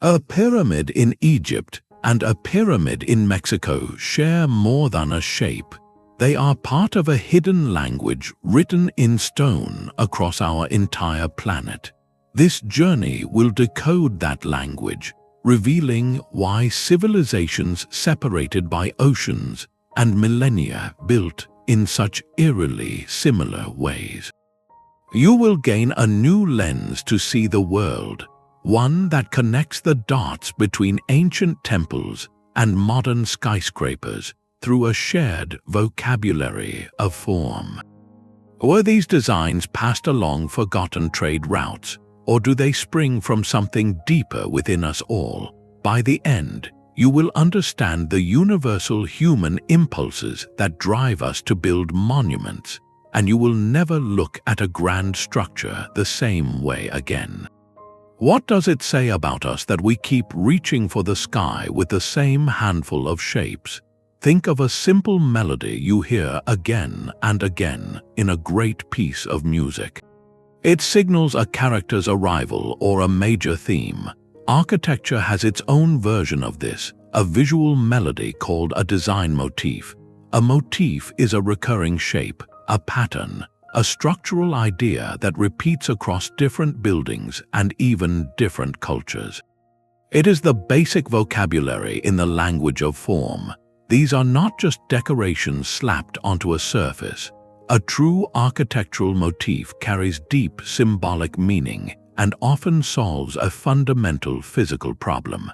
A pyramid in Egypt and a pyramid in Mexico share more than a shape. They are part of a hidden language written in stone across our entire planet. This journey will decode that language, revealing why civilizations separated by oceans and millennia built in such eerily similar ways. You will gain a new lens to see the world, one that connects the dots between ancient temples and modern skyscrapers through a shared vocabulary of form. Were these designs passed along forgotten trade routes, or do they spring from something deeper within us all? By the end, you will understand the universal human impulses that drive us to build monuments, and you will never look at a grand structure the same way again. What does it say about us that we keep reaching for the sky with the same handful of shapes? Think of a simple melody you hear again and again in a great piece of music. It signals a character's arrival or a major theme. Architecture has its own version of this, a visual melody called a design motif. A motif is a recurring shape, a pattern, a structural idea that repeats across different buildings and even different cultures. It is the basic vocabulary in the language of form. These are not just decorations slapped onto a surface. A true architectural motif carries deep symbolic meaning and often solves a fundamental physical problem.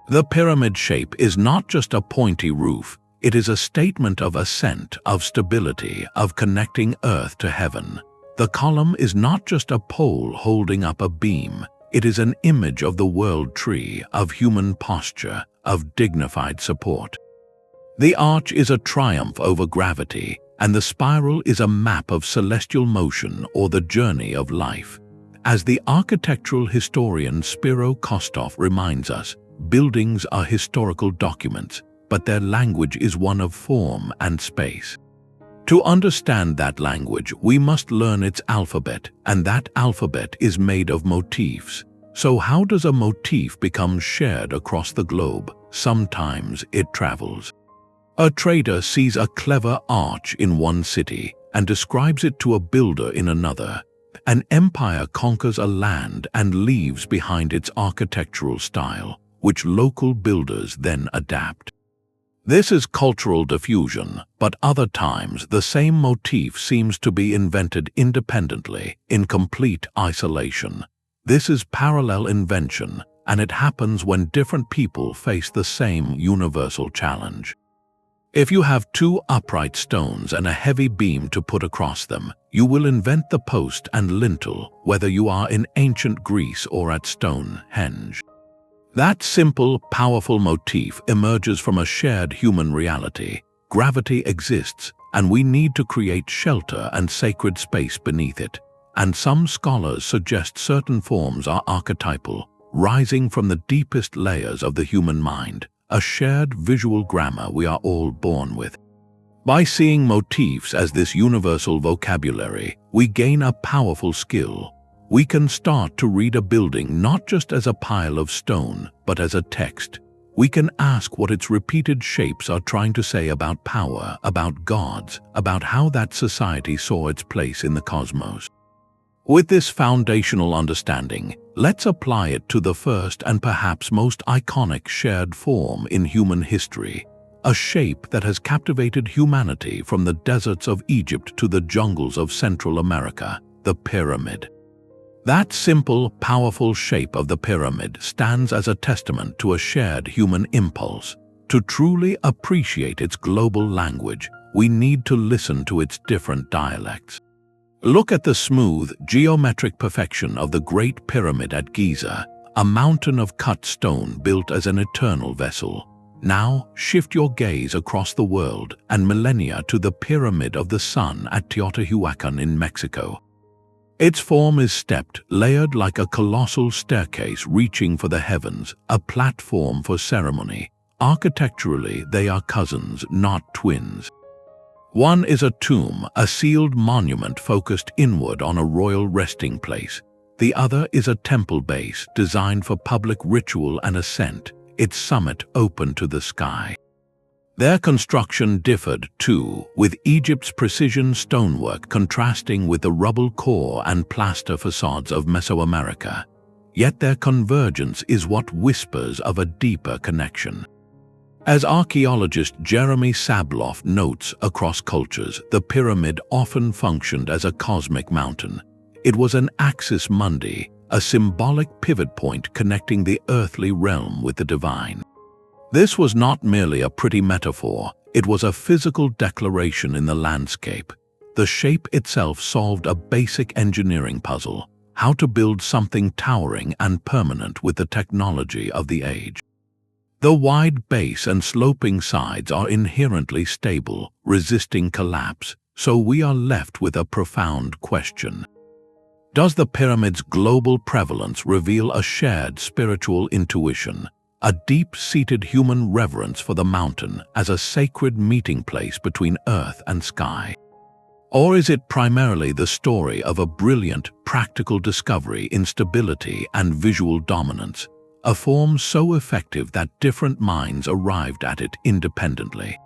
The pyramid shape is not just a pointy roof. It is a statement of ascent, of stability, of connecting earth to heaven. The column is not just a pole holding up a beam. It is an image of the world tree, of human posture, of dignified support. The arch is a triumph over gravity, and the spiral is a map of celestial motion or the journey of life. As the architectural historian Spiro Kostov reminds us, buildings are historical documents, but their language is one of form and space. To understand that language, we must learn its alphabet, and that alphabet is made of motifs. So how does a motif become shared across the globe? Sometimes it travels. A trader sees a clever arch in one city and describes it to a builder in another. An empire conquers a land and leaves behind its architectural style, which local builders then adapt. This is cultural diffusion, but other times the same motif seems to be invented independently, in complete isolation. This is parallel invention, and it happens when different people face the same universal challenge. If you have two upright stones and a heavy beam to put across them, you will invent the post and lintel, whether you are in ancient Greece or at Stonehenge. That simple, powerful motif emerges from a shared human reality. Gravity exists, and we need to create shelter and sacred space beneath it. And some scholars suggest certain forms are archetypal, rising from the deepest layers of the human mind, a shared visual grammar we are all born with. By seeing motifs as this universal vocabulary, we gain a powerful skill. We can start to read a building not just as a pile of stone, but as a text. We can ask what its repeated shapes are trying to say about power, about gods, about how that society saw its place in the cosmos. With this foundational understanding, let's apply it to the first and perhaps most iconic shared form in human history, a shape that has captivated humanity from the deserts of Egypt to the jungles of Central America, the pyramid. That simple, powerful shape of the pyramid stands as a testament to a shared human impulse. To truly appreciate its global language, we need to listen to its different dialects. Look at the smooth, geometric perfection of the Great Pyramid at Giza, a mountain of cut stone built as an eternal vessel. Now, shift your gaze across the world and millennia to the Pyramid of the Sun at Teotihuacan in Mexico. Its form is stepped, layered like a colossal staircase reaching for the heavens, a platform for ceremony. Architecturally, they are cousins, not twins. One is a tomb, a sealed monument focused inward on a royal resting place. The other is a temple base designed for public ritual and ascent, its summit open to the sky. Their construction differed too, with Egypt's precision stonework contrasting with the rubble core and plaster facades of Mesoamerica. Yet their convergence is what whispers of a deeper connection. As archaeologist Jeremy Sabloff notes, across cultures, the pyramid often functioned as a cosmic mountain. It was an axis mundi, a symbolic pivot point connecting the earthly realm with the divine. This was not merely a pretty metaphor, it was a physical declaration in the landscape. The shape itself solved a basic engineering puzzle: how to build something towering and permanent with the technology of the age. The wide base and sloping sides are inherently stable, resisting collapse, so we are left with a profound question. Does the pyramid's global prevalence reveal a shared spiritual intuition, a deep-seated human reverence for the mountain as a sacred meeting place between earth and sky? Or is it primarily the story of a brilliant, practical discovery in stability and visual dominance, a form so effective that different minds arrived at it independently?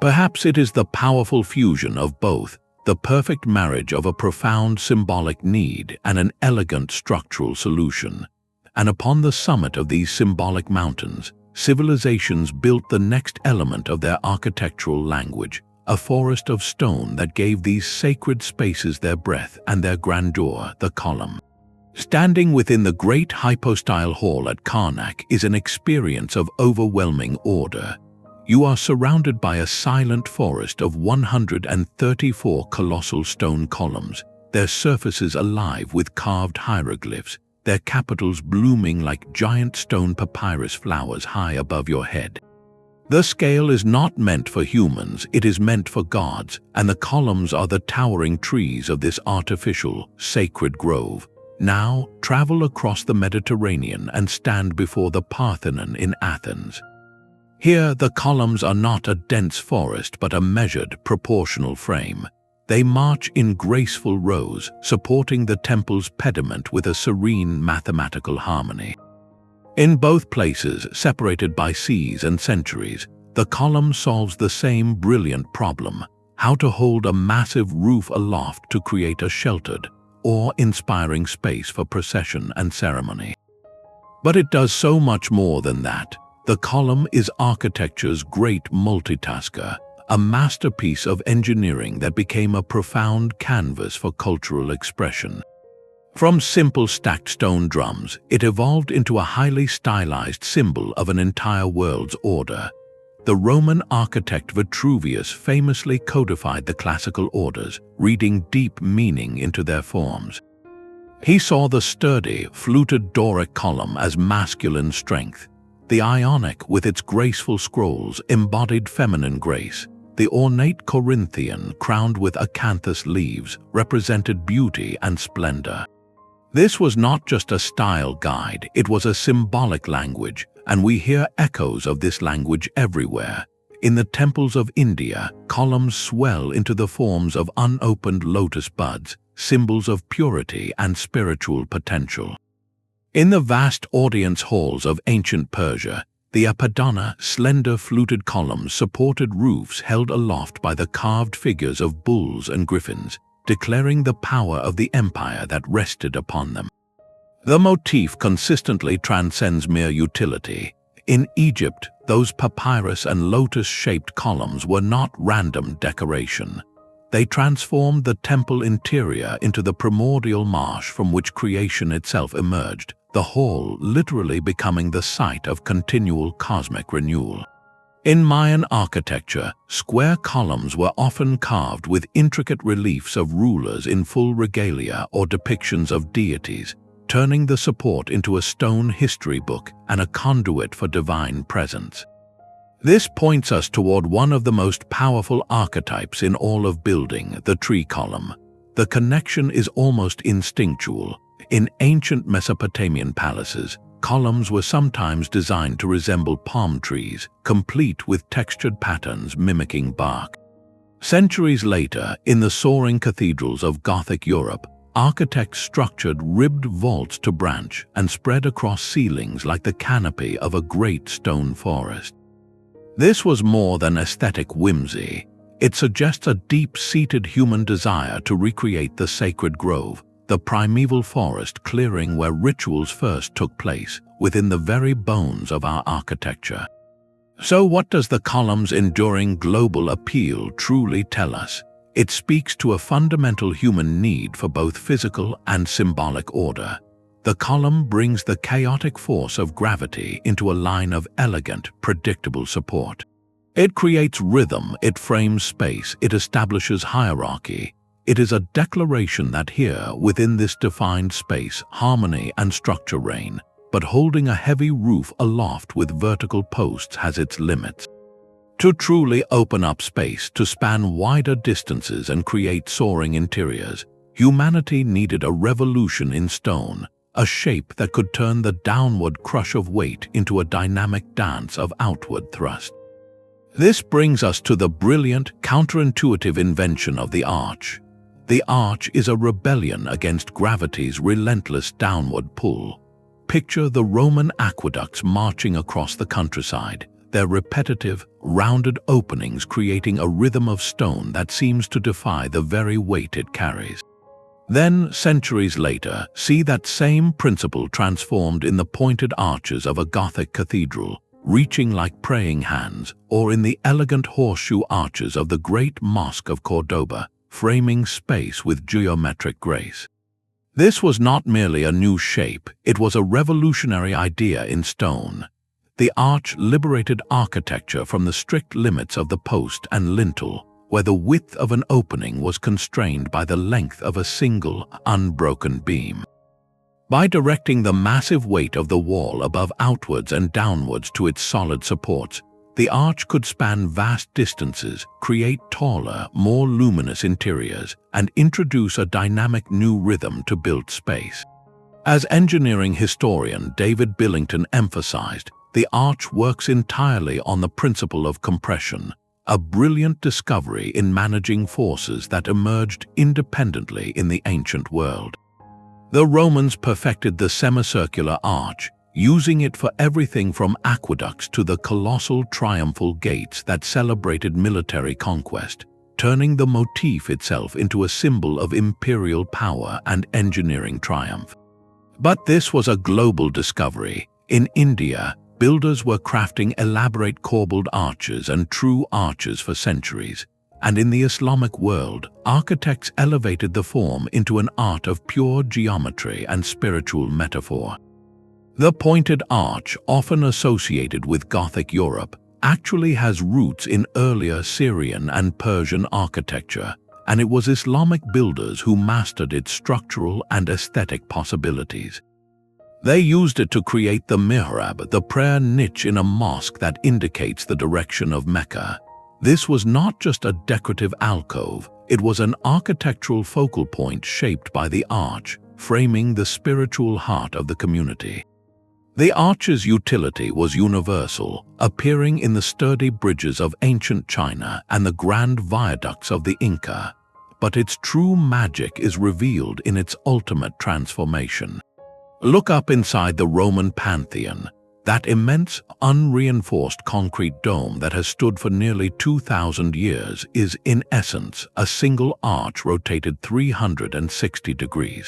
Perhaps it is the powerful fusion of both, the perfect marriage of a profound symbolic need and an elegant structural solution. And upon the summit of these symbolic mountains, civilizations built the next element of their architectural language, a forest of stone that gave these sacred spaces their breadth and their grandeur, the column. Standing within the great hypostyle hall at Karnak is an experience of overwhelming order. You are surrounded by a silent forest of 134 colossal stone columns, their surfaces alive with carved hieroglyphs, their capitals blooming like giant stone papyrus flowers high above your head. The scale is not meant for humans, it is meant for gods, and the columns are the towering trees of this artificial, sacred grove. Now, travel across the Mediterranean and stand before the Parthenon in Athens. Here, the columns are not a dense forest but a measured, proportional frame. They march in graceful rows, supporting the temple's pediment with a serene mathematical harmony. In both places, separated by seas and centuries, the column solves the same brilliant problem: how to hold a massive roof aloft to create a sheltered, awe-inspiring space for procession and ceremony. But it does so much more than that. The column is architecture's great multitasker, a masterpiece of engineering that became a profound canvas for cultural expression. From simple stacked stone drums, it evolved into a highly stylized symbol of an entire world's order. The Roman architect Vitruvius famously codified the classical orders, reading deep meaning into their forms. He saw the sturdy, fluted Doric column as masculine strength. The Ionic, with its graceful scrolls, embodied feminine grace. The ornate Corinthian, crowned with acanthus leaves, represented beauty and splendor. This was not just a style guide, it was a symbolic language, and we hear echoes of this language everywhere. In the temples of India, columns swell into the forms of unopened lotus buds, symbols of purity and spiritual potential. In the vast audience halls of ancient Persia, the Apadana, slender fluted columns supported roofs held aloft by the carved figures of bulls and griffins, declaring the power of the empire that rested upon them. The motif consistently transcends mere utility. In Egypt, those papyrus and lotus-shaped columns were not random decoration. They transformed the temple interior into the primordial marsh from which creation itself emerged, the hall literally becoming the site of continual cosmic renewal. In Mayan architecture, square columns were often carved with intricate reliefs of rulers in full regalia or depictions of deities, turning the support into a stone history book and a conduit for divine presence. This points us toward one of the most powerful archetypes in all of building, the tree column. The connection is almost instinctual. In ancient Mesopotamian palaces, columns were sometimes designed to resemble palm trees, complete with textured patterns mimicking bark. Centuries later, in the soaring cathedrals of Gothic Europe, architects structured ribbed vaults to branch and spread across ceilings like the canopy of a great stone forest. This was more than aesthetic whimsy. It suggests a deep-seated human desire to recreate the sacred grove, the primeval forest clearing where rituals first took place, within the very bones of our architecture. So what does the column's enduring global appeal truly tell us? It speaks to a fundamental human need for both physical and symbolic order. The column brings the chaotic force of gravity into a line of elegant, predictable support. It creates rhythm, it frames space, it establishes hierarchy. It is a declaration that here, within this defined space, harmony and structure reign, but holding a heavy roof aloft with vertical posts has its limits. To truly open up space, to span wider distances and create soaring interiors, humanity needed a revolution in stone, a shape that could turn the downward crush of weight into a dynamic dance of outward thrust. This brings us to the brilliant, counterintuitive invention of the arch. The arch is a rebellion against gravity's relentless downward pull. Picture the Roman aqueducts marching across the countryside, their repetitive, rounded openings creating a rhythm of stone that seems to defy the very weight it carries. Then, centuries later, see that same principle transformed in the pointed arches of a Gothic cathedral, reaching like praying hands, or in the elegant horseshoe arches of the great Mosque of Cordoba, framing space with geometric grace. This was not merely a new shape, it was a revolutionary idea in stone. The arch liberated architecture from the strict limits of the post and lintel, where the width of an opening was constrained by the length of a single, unbroken beam. By directing the massive weight of the wall above outwards and downwards to its solid supports, the arch could span vast distances, create taller, more luminous interiors, and introduce a dynamic new rhythm to built space. As engineering historian David Billington emphasized, the arch works entirely on the principle of compression, a brilliant discovery in managing forces that emerged independently in the ancient world. The Romans perfected the semicircular arch, using it for everything from aqueducts to the colossal triumphal gates that celebrated military conquest, turning the motif itself into a symbol of imperial power and engineering triumph. But this was a global discovery. In India, builders were crafting elaborate corbelled arches and true arches for centuries, and in the Islamic world, architects elevated the form into an art of pure geometry and spiritual metaphor. The pointed arch, often associated with Gothic Europe, actually has roots in earlier Syrian and Persian architecture, and it was Islamic builders who mastered its structural and aesthetic possibilities. They used it to create the mihrab, the prayer niche in a mosque that indicates the direction of Mecca. This was not just a decorative alcove, it was an architectural focal point shaped by the arch, framing the spiritual heart of the community. The arch's utility was universal, appearing in the sturdy bridges of ancient China and the grand viaducts of the Inca, but its true magic is revealed in its ultimate transformation. Look up inside the Roman Pantheon. That immense, unreinforced concrete dome that has stood for nearly 2,000 years is, in essence, a single arch rotated 360 degrees.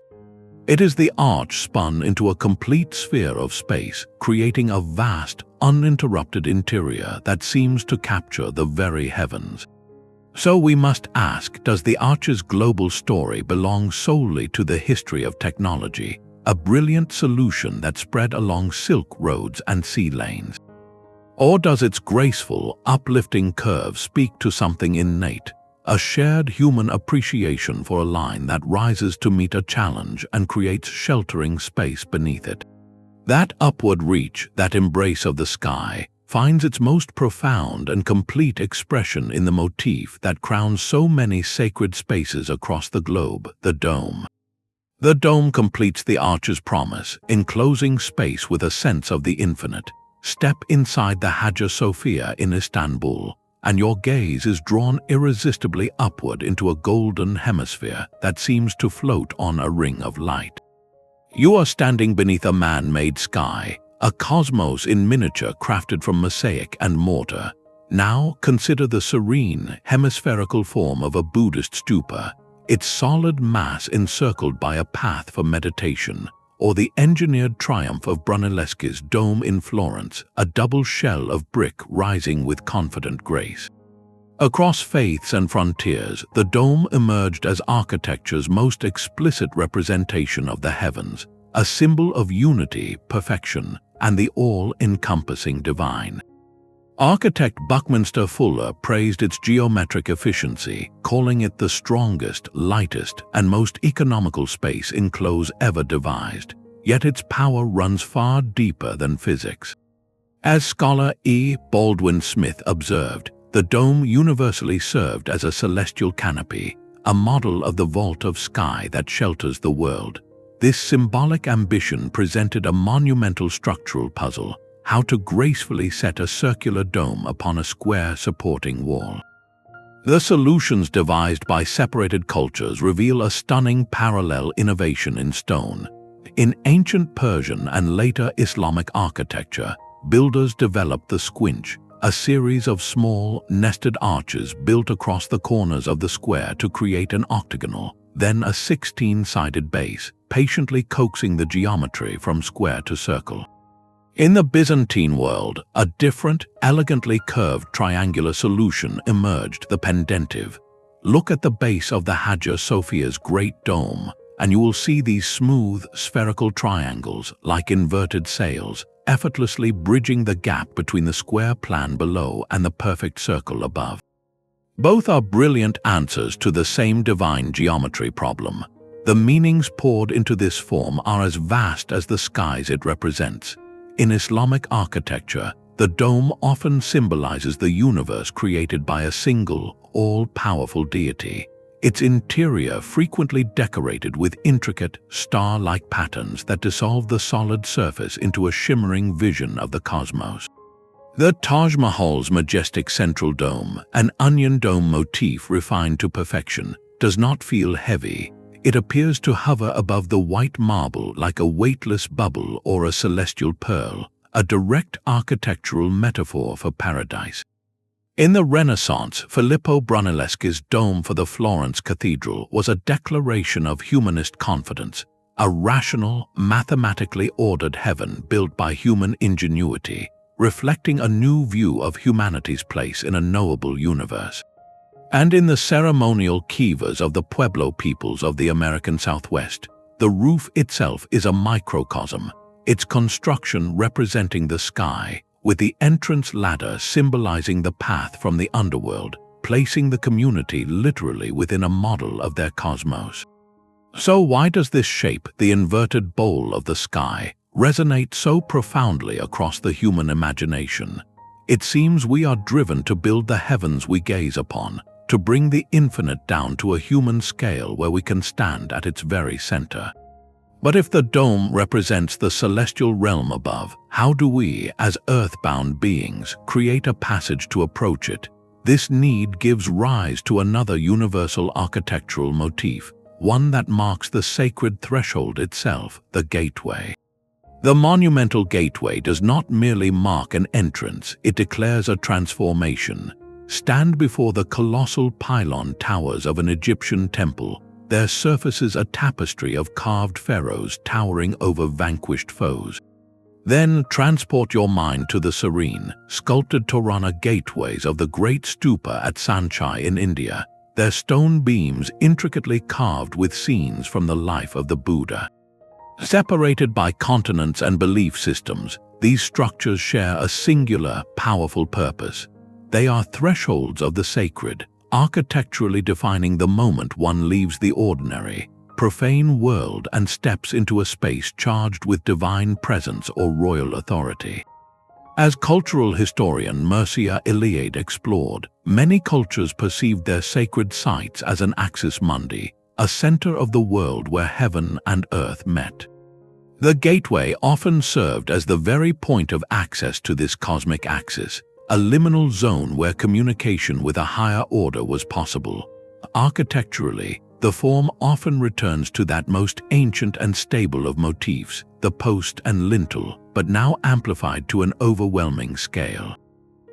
It is the arch spun into a complete sphere of space, creating a vast, uninterrupted interior that seems to capture the very heavens. So we must ask, does the arch's global story belong solely to the history of technology, a brilliant solution that spread along silk roads and sea lanes? Or does its graceful, uplifting curve speak to something innate, a shared human appreciation for a line that rises to meet a challenge and creates sheltering space beneath it? That upward reach, that embrace of the sky, finds its most profound and complete expression in the motif that crowns so many sacred spaces across the globe, the dome. The dome completes the arch's promise, enclosing space with a sense of the infinite. Step inside the Hagia Sophia in Istanbul, and your gaze is drawn irresistibly upward into a golden hemisphere that seems to float on a ring of light. You are standing beneath a man-made sky, a cosmos in miniature crafted from mosaic and mortar. Now consider the serene, hemispherical form of a Buddhist stupa, its solid mass encircled by a path for meditation, or the engineered triumph of Brunelleschi's dome in Florence, a double shell of brick rising with confident grace. Across faiths and frontiers, the dome emerged as architecture's most explicit representation of the heavens, a symbol of unity, perfection, and the all-encompassing divine. Architect Buckminster Fuller praised its geometric efficiency, calling it the strongest, lightest, and most economical space enclosed ever devised, yet its power runs far deeper than physics. As scholar E. Baldwin Smith observed, the dome universally served as a celestial canopy, a model of the vault of sky that shelters the world. This symbolic ambition presented a monumental structural puzzle: how to gracefully set a circular dome upon a square supporting wall. The solutions devised by separated cultures reveal a stunning parallel innovation in stone. In ancient Persian and later Islamic architecture, builders developed the squinch, a series of small, nested arches built across the corners of the square to create an octagonal, then a 16-sided base, patiently coaxing the geometry from square to circle. In the Byzantine world, a different, elegantly curved triangular solution emerged: the pendentive. Look at the base of the Hagia Sophia's Great Dome, and you will see these smooth, spherical triangles, like inverted sails, effortlessly bridging the gap between the square plan below and the perfect circle above. Both are brilliant answers to the same divine geometry problem. The meanings poured into this form are as vast as the skies it represents. In Islamic architecture, the dome often symbolizes the universe created by a single, all-powerful deity, its interior frequently decorated with intricate, star-like patterns that dissolve the solid surface into a shimmering vision of the cosmos. The Taj Mahal's majestic central dome, an onion dome motif refined to perfection, does not feel heavy. It appears to hover above the white marble like a weightless bubble or a celestial pearl, a direct architectural metaphor for paradise. In the Renaissance, Filippo Brunelleschi's dome for the Florence Cathedral was a declaration of humanist confidence, a rational, mathematically ordered heaven built by human ingenuity, reflecting a new view of humanity's place in a knowable universe. And in the ceremonial kivas of the Pueblo peoples of the American Southwest, the roof itself is a microcosm, its construction representing the sky, with the entrance ladder symbolizing the path from the underworld, placing the community literally within a model of their cosmos. So why does this shape, the inverted bowl of the sky, resonate so profoundly across the human imagination? It seems we are driven to build the heavens we gaze upon, to bring the infinite down to a human scale where we can stand at its very center. But if the dome represents the celestial realm above, how do we, as earthbound beings, create a passage to approach it? This need gives rise to another universal architectural motif, one that marks the sacred threshold itself, the gateway. The Monumental Gateway does not merely mark an entrance, it declares a transformation. Stand before the colossal pylon towers of an Egyptian temple, their surfaces a tapestry of carved pharaohs towering over vanquished foes. Then transport your mind to the serene, sculpted Torana gateways of the great stupa at Sanchai in India, their stone beams intricately carved with scenes from the life of the Buddha. Separated by continents and belief systems, these structures share a singular, powerful purpose. They are thresholds of the sacred, architecturally defining the moment one leaves the ordinary, profane world and steps into a space charged with divine presence or royal authority. As cultural historian Mircea Eliade explored, many cultures perceived their sacred sites as an axis mundi, a center of the world where heaven and earth met. The gateway often served as the very point of access to this cosmic axis, a liminal zone where communication with a higher order was possible. Architecturally, the form often returns to that most ancient and stable of motifs, the post and lintel, but now amplified to an overwhelming scale.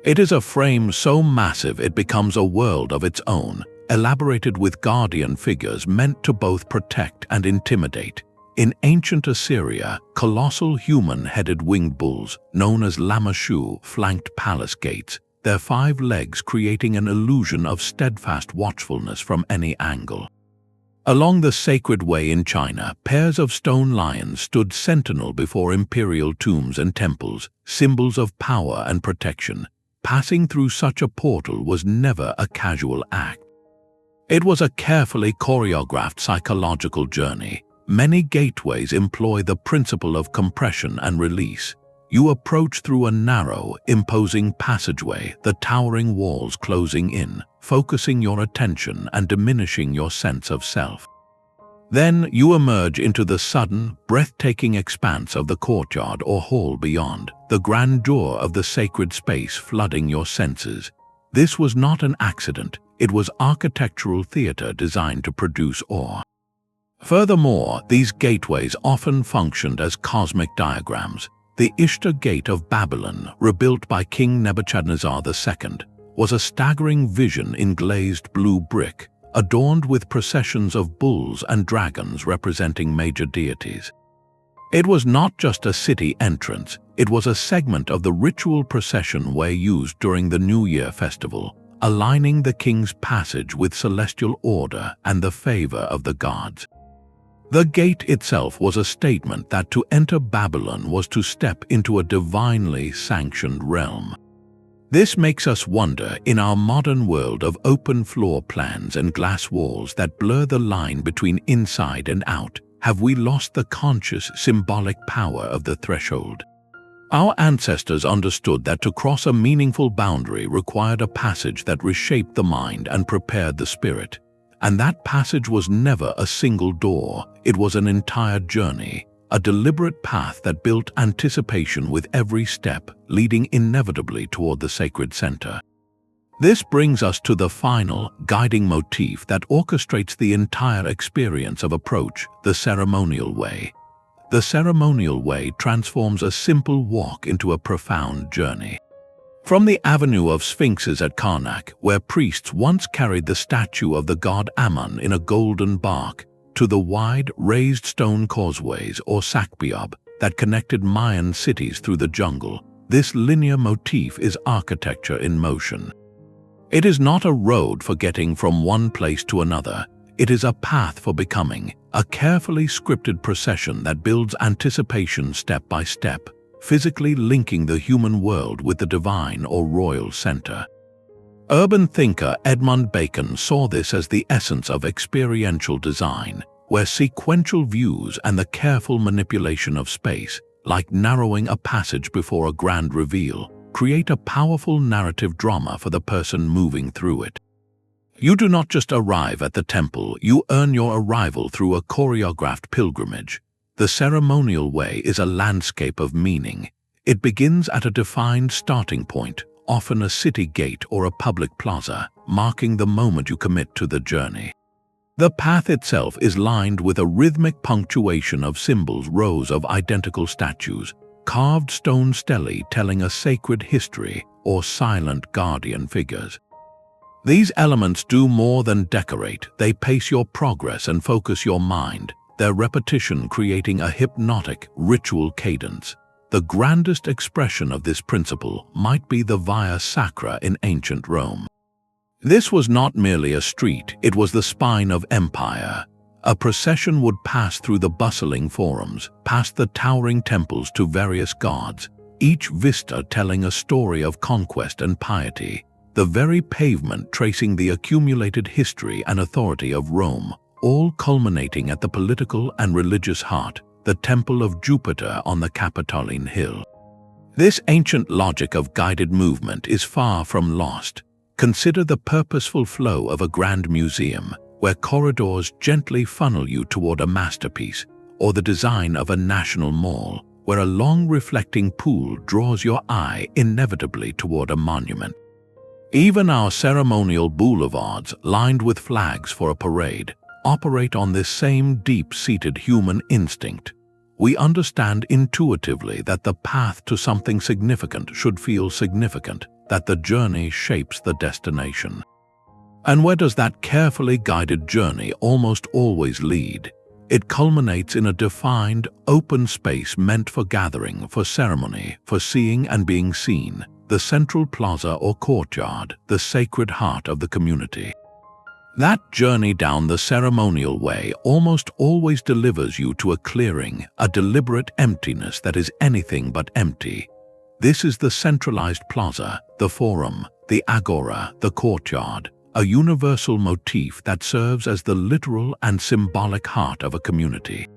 It is a frame so massive it becomes a world of its own, elaborated with guardian figures meant to both protect and intimidate. In ancient Assyria, colossal human-headed winged bulls, known as lamashu, flanked palace gates, their 5 legs creating an illusion of steadfast watchfulness from any angle. Along the sacred way in China, pairs of stone lions stood sentinel before imperial tombs and temples, symbols of power and protection. Passing through such a portal was never a casual act. It was a carefully choreographed psychological journey. Many gateways employ the principle of compression and release. You approach through a narrow, imposing passageway, the towering walls closing in, focusing your attention and diminishing your sense of self. Then you emerge into the sudden, breathtaking expanse of the courtyard or hall beyond, the grandeur of the sacred space flooding your senses. This was not an accident, it was architectural theater designed to produce awe. Furthermore, these gateways often functioned as cosmic diagrams. The Ishtar Gate of Babylon, rebuilt by King Nebuchadnezzar II, was a staggering vision in glazed blue brick, adorned with processions of bulls and dragons representing major deities. It was not just a city entrance, it was a segment of the ritual procession way used during the New Year festival, aligning the king's passage with celestial order and the favor of the gods. The gate itself was a statement that to enter Babylon was to step into a divinely sanctioned realm. This makes us wonder, in our modern world of open floor plans and glass walls that blur the line between inside and out, have we lost the conscious, symbolic power of the threshold? Our ancestors understood that to cross a meaningful boundary required a passage that reshaped the mind and prepared the spirit. And that passage was never a single door, it was an entire journey, a deliberate path that built anticipation with every step, leading inevitably toward the sacred center. This brings us to the final, guiding motif that orchestrates the entire experience of approach, the ceremonial way. The ceremonial way transforms a simple walk into a profound journey. From the avenue of sphinxes at Karnak, where priests once carried the statue of the god Ammon in a golden bark, to the wide, raised stone causeways or sakbiob that connected Mayan cities through the jungle, this linear motif is architecture in motion. It is not a road for getting from one place to another, it is a path for becoming, a carefully scripted procession that builds anticipation step by step, physically linking the human world with the divine or royal center. Urban thinker Edmund Bacon saw this as the essence of experiential design, where sequential views and the careful manipulation of space, like narrowing a passage before a grand reveal, create a powerful narrative drama for the person moving through it. You do not just arrive at the temple, you earn your arrival through a choreographed pilgrimage. The ceremonial way is a landscape of meaning. It begins at a defined starting point, often a city gate or a public plaza, marking the moment you commit to the journey. The path itself is lined with a rhythmic punctuation of symbols, rows of identical statues, carved stone stelae telling a sacred history, or silent guardian figures. These elements do more than decorate, they pace your progress and focus your mind, their repetition creating a hypnotic, ritual cadence. The grandest expression of this principle might be the Via Sacra in ancient Rome. This was not merely a street, it was the spine of empire. A procession would pass through the bustling forums, past the towering temples to various gods, each vista telling a story of conquest and piety, the very pavement tracing the accumulated history and authority of Rome, all culminating at the political and religious heart, the Temple of Jupiter on the Capitoline Hill. This ancient logic of guided movement is far from lost. Consider the purposeful flow of a grand museum, where corridors gently funnel you toward a masterpiece, or the design of a national mall, where a long reflecting pool draws your eye inevitably toward a monument. Even our ceremonial boulevards, lined with flags for a parade, operate on this same deep-seated human instinct. We understand intuitively that the path to something significant should feel significant, that the journey shapes the destination. And where does that carefully guided journey almost always lead? It culminates in a defined, open space meant for gathering, for ceremony, for seeing and being seen, the central plaza or courtyard, the sacred heart of the community. That journey down the ceremonial way almost always delivers you to a clearing, a deliberate emptiness that is anything but empty. This is the centralized plaza, the forum, the agora, the courtyard, a universal motif that serves as the literal and symbolic heart of a community.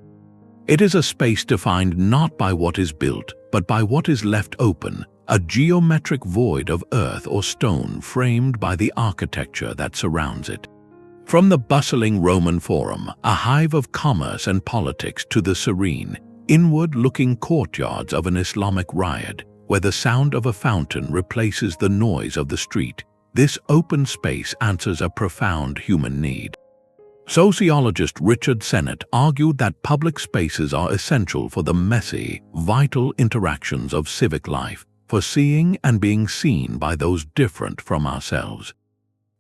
It is a space defined not by what is built, but by what is left open, a geometric void of earth or stone framed by the architecture that surrounds it. From the bustling Roman Forum, a hive of commerce and politics, to the serene, inward-looking courtyards of an Islamic riad, where the sound of a fountain replaces the noise of the street, this open space answers a profound human need. Sociologist Richard Sennett argued that public spaces are essential for the messy, vital interactions of civic life, for seeing and being seen by those different from ourselves.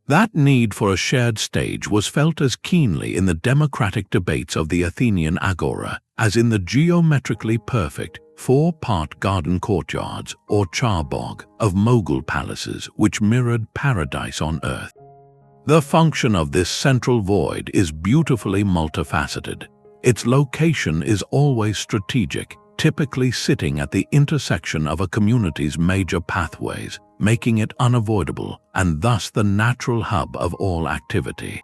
That need for a shared stage was felt as keenly in the democratic debates of the Athenian agora as in the geometrically perfect, four-part garden courtyards or charbog of Mughal palaces which mirrored paradise on earth. The function of this central void is beautifully multifaceted. Its location is always strategic, typically sitting at the intersection of a community's major pathways, making it unavoidable and thus the natural hub of all activity.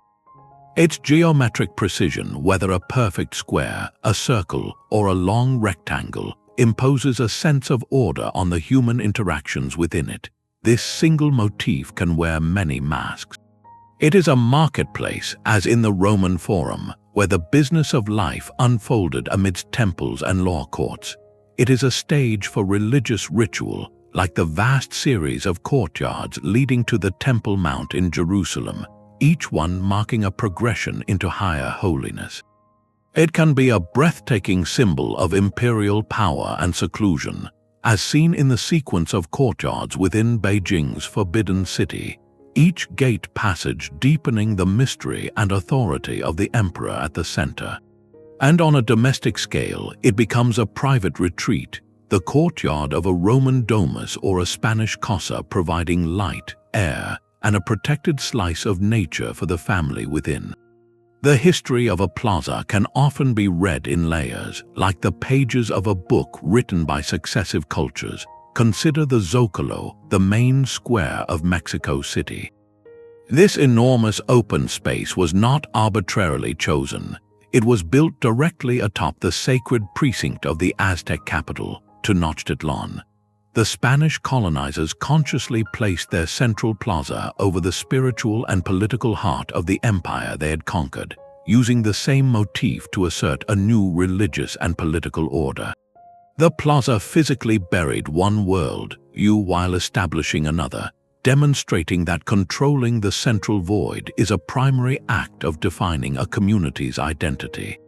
Its geometric precision, whether a perfect square, a circle, or a long rectangle, imposes a sense of order on the human interactions within it. This single motif can wear many masks. It is a marketplace, as in the Roman Forum, where the business of life unfolded amidst temples and law courts. It is a stage for religious ritual, like the vast series of courtyards leading to the Temple Mount in Jerusalem, each one marking a progression into higher holiness. It can be a breathtaking symbol of imperial power and seclusion, as seen in the sequence of courtyards within Beijing's Forbidden City, each gate passage deepening the mystery and authority of the emperor at the center. And on a domestic scale, it becomes a private retreat, the courtyard of a Roman domus or a Spanish casa, providing light, air, and a protected slice of nature for the family within. The history of a plaza can often be read in layers, like the pages of a book written by successive cultures. Consider the Zócalo, the main square of Mexico City. This enormous open space was not arbitrarily chosen. It was built directly atop the sacred precinct of the Aztec capital, Tenochtitlan. The Spanish colonizers consciously placed their central plaza over the spiritual and political heart of the empire they had conquered, using the same motif to assert a new religious and political order. The plaza physically buried one world, while establishing another, demonstrating that controlling the central void is a primary act of defining a community's identity.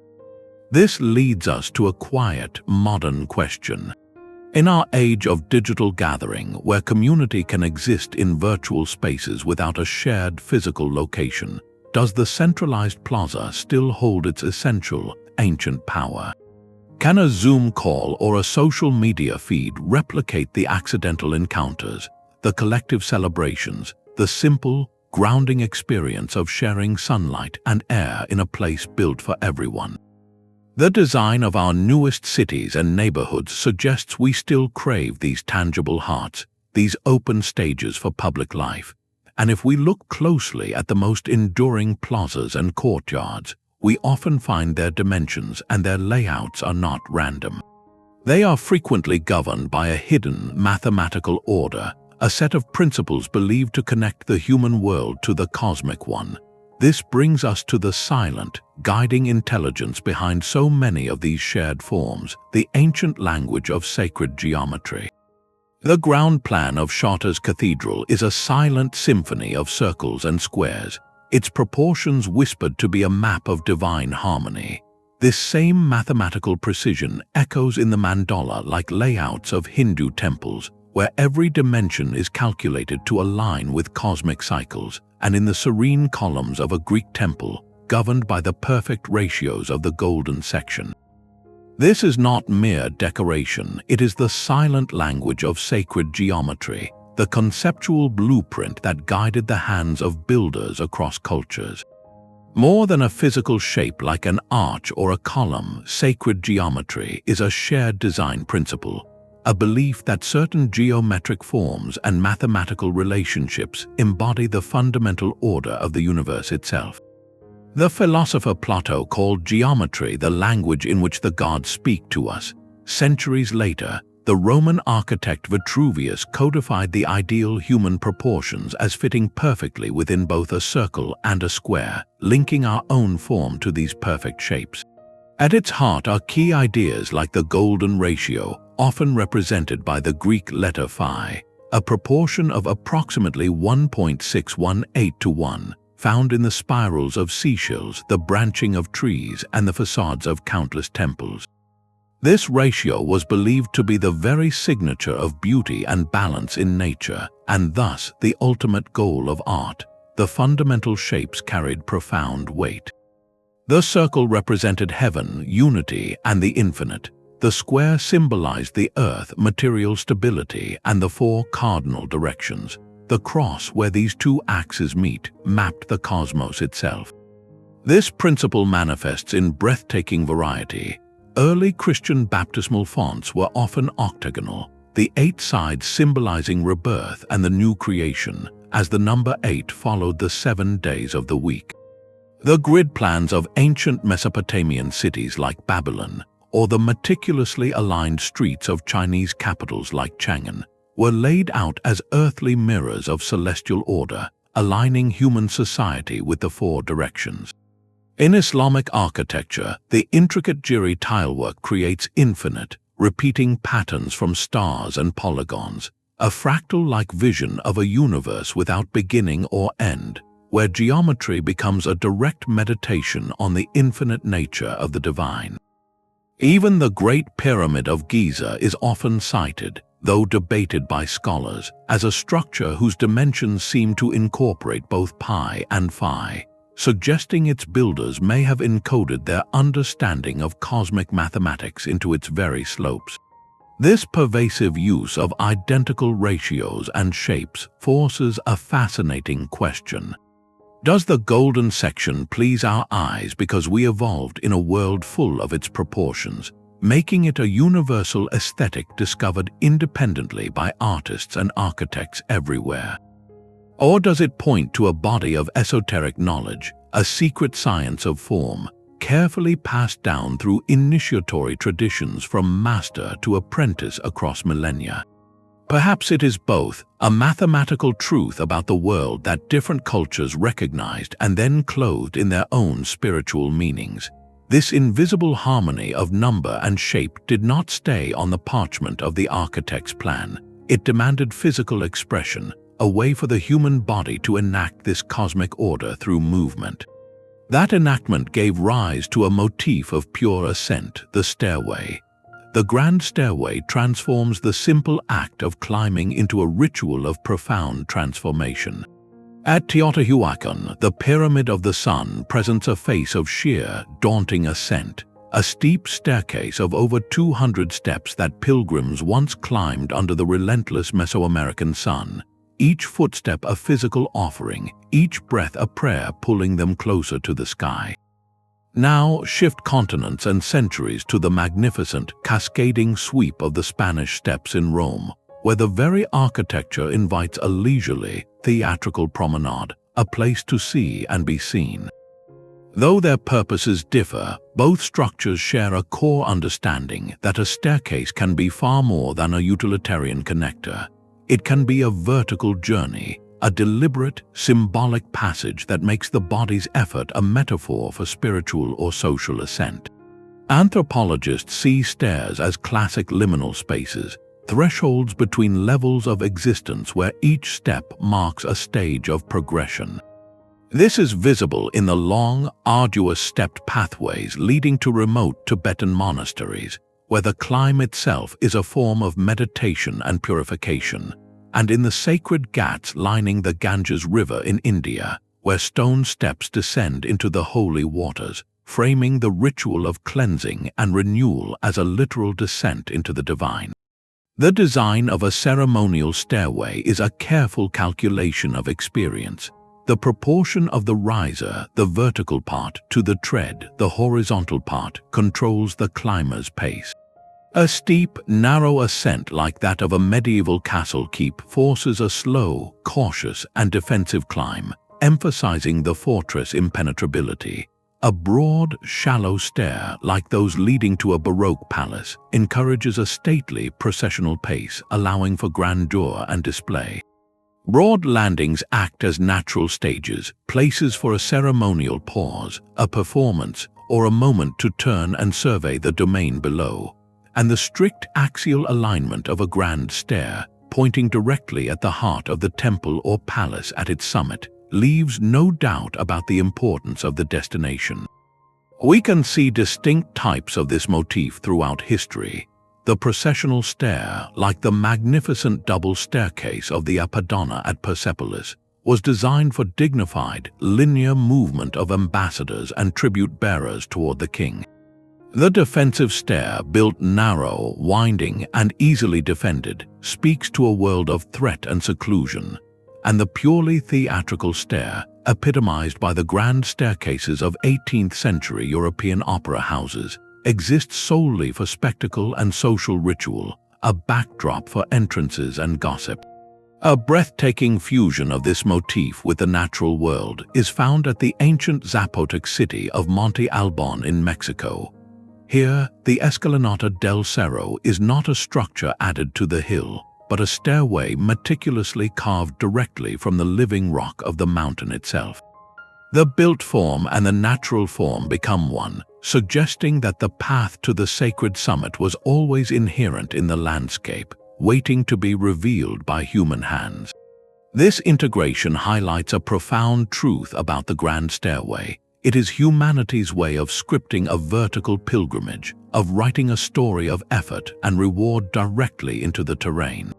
This leads us to a quiet, modern question. In our age of digital gathering, where community can exist in virtual spaces without a shared physical location, does the centralized plaza still hold its essential, ancient power? Can a Zoom call or a social media feed replicate the accidental encounters, the collective celebrations, the simple, grounding experience of sharing sunlight and air in a place built for everyone? The design of our newest cities and neighborhoods suggests we still crave these tangible hearts, these open stages for public life. And if we look closely at the most enduring plazas and courtyards, we often find their dimensions and their layouts are not random. They are frequently governed by a hidden mathematical order, a set of principles believed to connect the human world to the cosmic one. This brings us to the silent, guiding intelligence behind so many of these shared forms, the ancient language of sacred geometry. The ground plan of Chartres Cathedral is a silent symphony of circles and squares, its proportions whispered to be a map of divine harmony. This same mathematical precision echoes in the mandala-like layouts of Hindu temples, where every dimension is calculated to align with cosmic cycles, and in the serene columns of a Greek temple, governed by the perfect ratios of the golden section. This is not mere decoration, it is the silent language of sacred geometry, the conceptual blueprint that guided the hands of builders across cultures. More than a physical shape like an arch or a column, sacred geometry is a shared design principle, a belief that certain geometric forms and mathematical relationships embody the fundamental order of the universe itself. The philosopher Plato called geometry the language in which the gods speak to us. Centuries later, the Roman architect Vitruvius codified the ideal human proportions as fitting perfectly within both a circle and a square, linking our own form to these perfect shapes. At its heart are key ideas like the golden ratio, often represented by the Greek letter phi, a proportion of approximately 1.618 to 1, found in the spirals of seashells, the branching of trees, and the facades of countless temples. This ratio was believed to be the very signature of beauty and balance in nature, and thus the ultimate goal of art. The fundamental shapes carried profound weight. The circle represented heaven, unity, and the infinite. The square symbolized the earth, material stability, and the four cardinal directions. The cross, where these two axes meet, mapped the cosmos itself. This principle manifests in breathtaking variety. Early Christian baptismal fonts were often octagonal, the 8 sides symbolizing rebirth and the new creation, as the number 8 followed the 7 days of the week. The grid plans of ancient Mesopotamian cities like Babylon, or the meticulously aligned streets of Chinese capitals like Chang'an, were laid out as earthly mirrors of celestial order, aligning human society with the 4 directions. In Islamic architecture, the intricate Jiri tilework creates infinite, repeating patterns from stars and polygons, a fractal-like vision of a universe without beginning or end, where geometry becomes a direct meditation on the infinite nature of the divine. Even the Great Pyramid of Giza is often cited, though debated by scholars, as a structure whose dimensions seem to incorporate both pi and phi, suggesting its builders may have encoded their understanding of cosmic mathematics into its very slopes. This pervasive use of identical ratios and shapes forces a fascinating question. Does the golden section please our eyes because we evolved in a world full of its proportions, making it a universal aesthetic discovered independently by artists and architects everywhere? Or does it point to a body of esoteric knowledge, a secret science of form, carefully passed down through initiatory traditions from master to apprentice across millennia? Perhaps it is both, a mathematical truth about the world that different cultures recognized and then clothed in their own spiritual meanings. This invisible harmony of number and shape did not stay on the parchment of the architect's plan. It demanded physical expression, a way for the human body to enact this cosmic order through movement. That enactment gave rise to a motif of pure ascent, the stairway. The grand stairway transforms the simple act of climbing into a ritual of profound transformation. At Teotihuacan, the Pyramid of the Sun presents a face of sheer, daunting ascent, a steep staircase of over 200 steps that pilgrims once climbed under the relentless Mesoamerican sun. Each footstep a physical offering, each breath a prayer pulling them closer to the sky. Now shift continents and centuries to the magnificent, cascading sweep of the Spanish Steps in Rome, where the very architecture invites a leisurely, theatrical promenade, a place to see and be seen. Though their purposes differ, both structures share a core understanding that a staircase can be far more than a utilitarian connector. It can be a vertical journey, a deliberate, symbolic passage that makes the body's effort a metaphor for spiritual or social ascent. Anthropologists see stairs as classic liminal spaces, thresholds between levels of existence where each step marks a stage of progression. This is visible in the long, arduous stepped pathways leading to remote Tibetan monasteries, where the climb itself is a form of meditation and purification, and in the sacred ghats lining the Ganges River in India, where stone steps descend into the holy waters, framing the ritual of cleansing and renewal as a literal descent into the divine. The design of a ceremonial stairway is a careful calculation of experience. The proportion of the riser, the vertical part, to the tread, the horizontal part, controls the climber's pace. A steep, narrow ascent like that of a medieval castle keep forces a slow, cautious, and defensive climb, emphasizing the fortress impenetrability. A broad, shallow stair, like those leading to a Baroque palace, encourages a stately, processional pace, allowing for grandeur and display. Broad landings act as natural stages, places for a ceremonial pause, a performance, or a moment to turn and survey the domain below. And the strict axial alignment of a grand stair, pointing directly at the heart of the temple or palace at its summit, leaves no doubt about the importance of the destination. We can see distinct types of this motif throughout history. The processional stair, like the magnificent double staircase of the Apodona at Persepolis, was designed for dignified, linear movement of ambassadors and tribute-bearers toward the king. The defensive stair, built narrow, winding, and easily defended, speaks to a world of threat and seclusion. And the purely theatrical stair, epitomized by the grand staircases of 18th-century European opera houses, exists solely for spectacle and social ritual, a backdrop for entrances and gossip. A breathtaking fusion of this motif with the natural world is found at the ancient Zapotec city of Monte Albon in Mexico. Here, the Escalinata del Cerro is not a structure added to the hill, but a stairway meticulously carved directly from the living rock of the mountain itself. The built form and the natural form become one, suggesting that the path to the sacred summit was always inherent in the landscape, waiting to be revealed by human hands. This integration highlights a profound truth about the grand stairway. It is humanity's way of scripting a vertical pilgrimage, of writing a story of effort and reward directly into the terrain.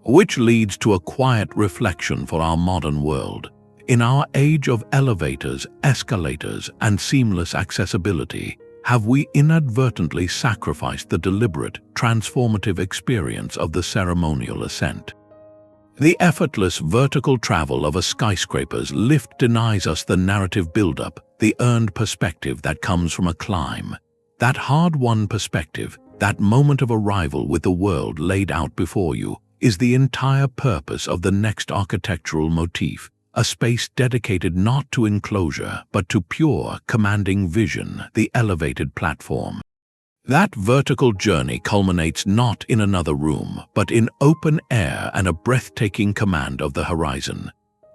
Which leads to a quiet reflection for our modern world. In our age of elevators, escalators, and seamless accessibility, have we inadvertently sacrificed the deliberate, transformative experience of the ceremonial ascent? The effortless vertical travel of a skyscraper's lift denies us the narrative buildup, the earned perspective that comes from a climb. That hard-won perspective, that moment of arrival with the world laid out before you, is the entire purpose of the next architectural motif, a space dedicated not to enclosure but to pure, commanding vision, the elevated platform. That vertical journey culminates not in another room, but in open air and a breathtaking command of the horizon.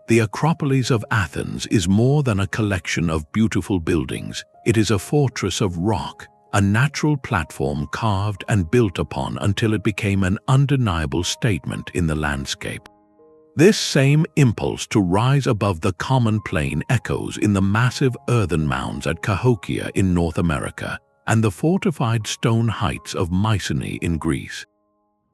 The Acropolis of Athens is more than a collection of beautiful buildings. It is a fortress of rock, a natural platform carved and built upon until it became an undeniable statement in the landscape. This same impulse to rise above the common plane echoes in the massive earthen mounds at Cahokia in North America and the fortified stone heights of Mycenae in Greece.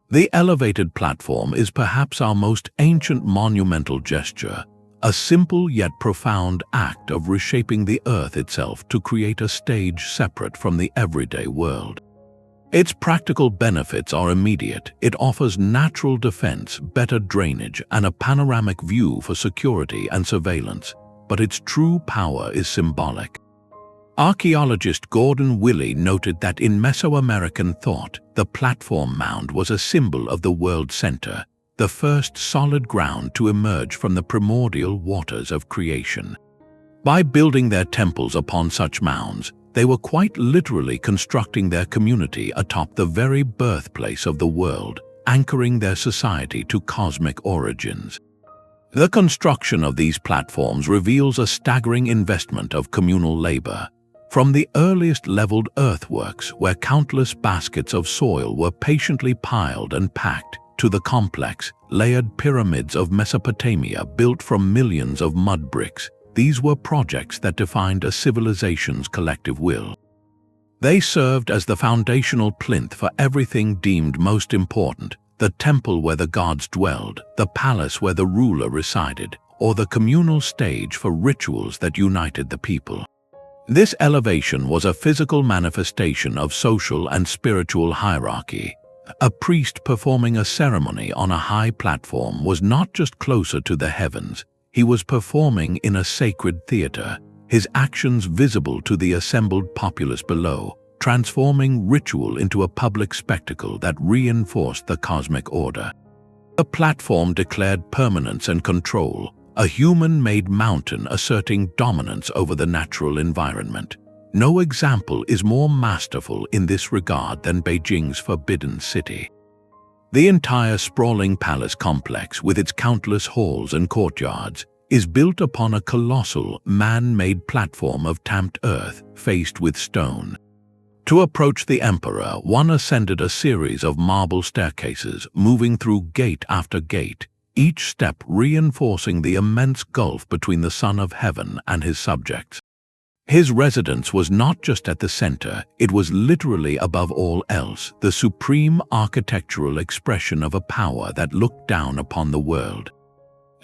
The elevated platform is perhaps our most ancient monumental gesture, a simple yet profound act of reshaping the earth itself to create a stage separate from the everyday world. Its practical benefits are immediate. It offers natural defense, better drainage, and a panoramic view for security and surveillance, but its true power is symbolic. Archaeologist Gordon Willey noted that in Mesoamerican thought, the platform mound was a symbol of the world center, the first solid ground to emerge from the primordial waters of creation. By building their temples upon such mounds, they were quite literally constructing their community atop the very birthplace of the world, anchoring their society to cosmic origins. The construction of these platforms reveals a staggering investment of communal labor. From the earliest leveled earthworks, where countless baskets of soil were patiently piled and packed, to the complex, layered pyramids of Mesopotamia built from millions of mud bricks, these were projects that defined a civilization's collective will. They served as the foundational plinth for everything deemed most important: the temple where the gods dwelled, the palace where the ruler resided, or the communal stage for rituals that united the people. This elevation was a physical manifestation of social and spiritual hierarchy. A priest performing a ceremony on a high platform was not just closer to the heavens, he was performing in a sacred theater, his actions visible to the assembled populace below, transforming ritual into a public spectacle that reinforced the cosmic order. The platform declared permanence and control, a human-made mountain asserting dominance over the natural environment. No example is more masterful in this regard than Beijing's Forbidden City. The entire sprawling palace complex, with its countless halls and courtyards, is built upon a colossal, man-made platform of tamped earth faced with stone. To approach the emperor, one ascended a series of marble staircases, moving through gate after gate, each step reinforcing the immense gulf between the Son of Heaven and his subjects. His residence was not just at the center, it was literally above all else, the supreme architectural expression of a power that looked down upon the world.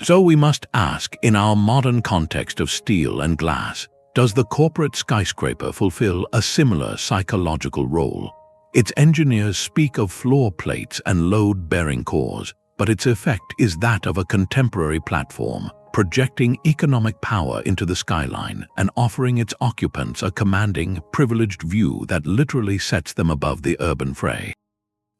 So we must ask, in our modern context of steel and glass, does the corporate skyscraper fulfill a similar psychological role? Its engineers speak of floor plates and load-bearing cores, but its effect is that of a contemporary platform, projecting economic power into the skyline and offering its occupants a commanding, privileged view that literally sets them above the urban fray.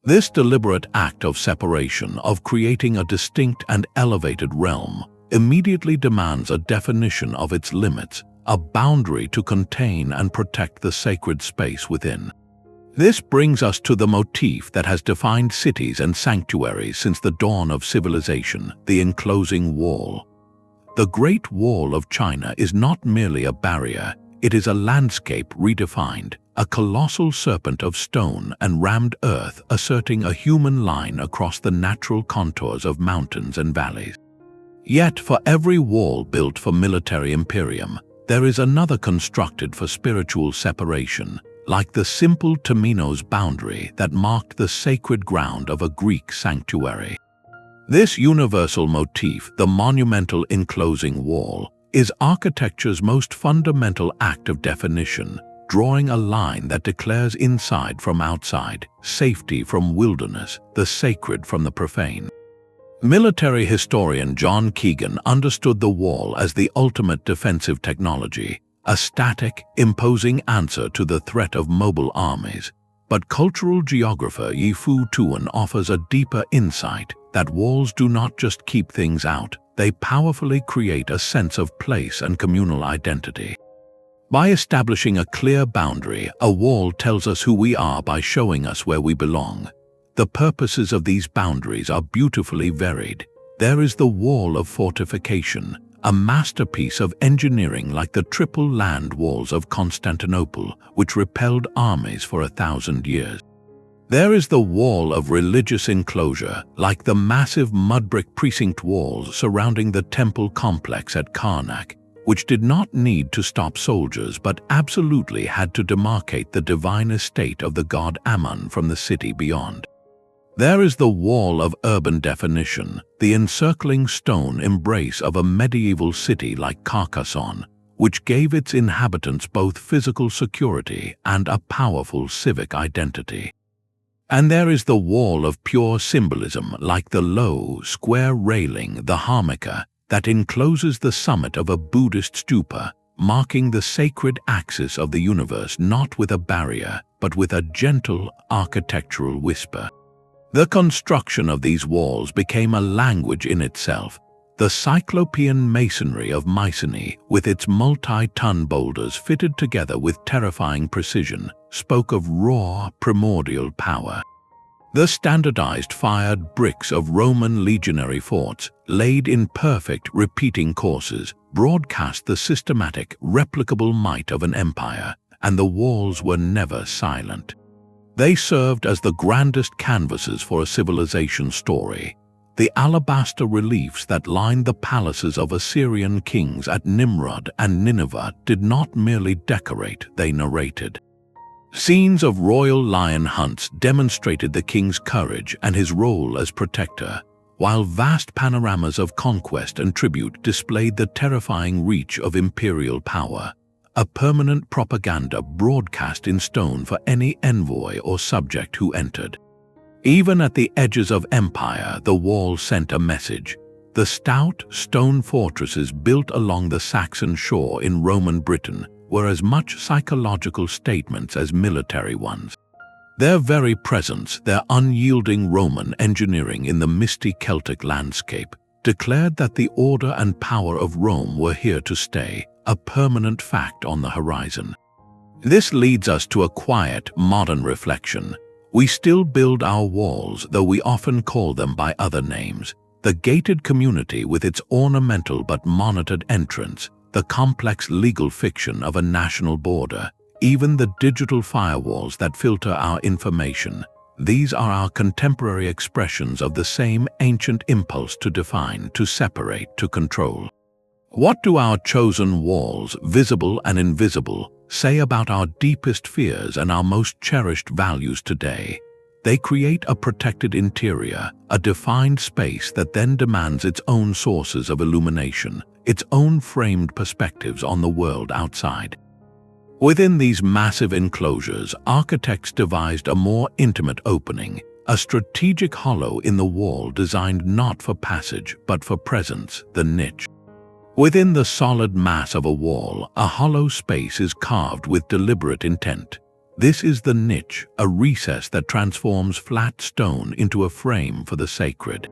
This deliberate act of separation, of creating a distinct and elevated realm, immediately demands a definition of its limits, a boundary to contain and protect the sacred space within. This brings us to the motif that has defined cities and sanctuaries since the dawn of civilization, the Enclosing Wall. The Great Wall of China is not merely a barrier, it is a landscape redefined, a colossal serpent of stone and rammed earth asserting a human line across the natural contours of mountains and valleys. Yet for every wall built for military imperium, there is another constructed for spiritual separation, like the simple Temenos boundary that marked the sacred ground of a Greek sanctuary. This universal motif, the monumental enclosing wall, is architecture's most fundamental act of definition, drawing a line that declares inside from outside, safety from wilderness, the sacred from the profane. Military historian John Keegan understood the wall as the ultimate defensive technology, a static, imposing answer to the threat of mobile armies. But cultural geographer Yi-Fu Tuan offers a deeper insight that walls do not just keep things out, they powerfully create a sense of place and communal identity. By establishing a clear boundary, a wall tells us who we are by showing us where we belong. The purposes of these boundaries are beautifully varied. There is the wall of fortification, a masterpiece of engineering like the triple land walls of Constantinople, which repelled armies for 1,000 years. There is the wall of religious enclosure, like the massive mud-brick precinct walls surrounding the temple complex at Karnak, which did not need to stop soldiers but absolutely had to demarcate the divine estate of the god Ammon from the city beyond. There is the wall of urban definition, the encircling stone embrace of a medieval city like Carcassonne, which gave its inhabitants both physical security and a powerful civic identity. And there is the wall of pure symbolism, like the low, square railing, the harmika, that encloses the summit of a Buddhist stupa, marking the sacred axis of the universe not with a barrier, but with a gentle architectural whisper. The construction of these walls became a language in itself. The cyclopean masonry of Mycenae, with its multi-ton boulders fitted together with terrifying precision, spoke of raw, primordial power. The standardized fired bricks of Roman legionary forts, laid in perfect repeating courses, broadcast the systematic, replicable might of an empire, and the walls were never silent. They served as the grandest canvases for a civilization story. The alabaster reliefs that lined the palaces of Assyrian kings at Nimrod and Nineveh did not merely decorate, they narrated. Scenes of royal lion hunts demonstrated the king's courage and his role as protector, while vast panoramas of conquest and tribute displayed the terrifying reach of imperial power, a permanent propaganda broadcast in stone for any envoy or subject who entered. Even at the edges of empire, the wall sent a message. The stout stone fortresses built along the Saxon shore in Roman Britain were as much psychological statements as military ones. Their very presence, their unyielding Roman engineering in the misty Celtic landscape, declared that the order and power of Rome were here to stay, a permanent fact on the horizon. This leads us to a quiet, modern reflection. We still build our walls, though we often call them by other names. The gated community with its ornamental but monitored entrance, the complex legal fiction of a national border, even the digital firewalls that filter our information. These are our contemporary expressions of the same ancient impulse to define, to separate, to control. What do our chosen walls, visible and invisible, say about our deepest fears and our most cherished values today? They create a protected interior, a defined space that then demands its own sources of illumination, its own framed perspectives on the world outside. Within these massive enclosures, architects devised a more intimate opening, a strategic hollow in the wall designed not for passage but for presence, the niche. Within the solid mass of a wall, a hollow space is carved with deliberate intent. This is the niche, a recess that transforms flat stone into a frame for the sacred.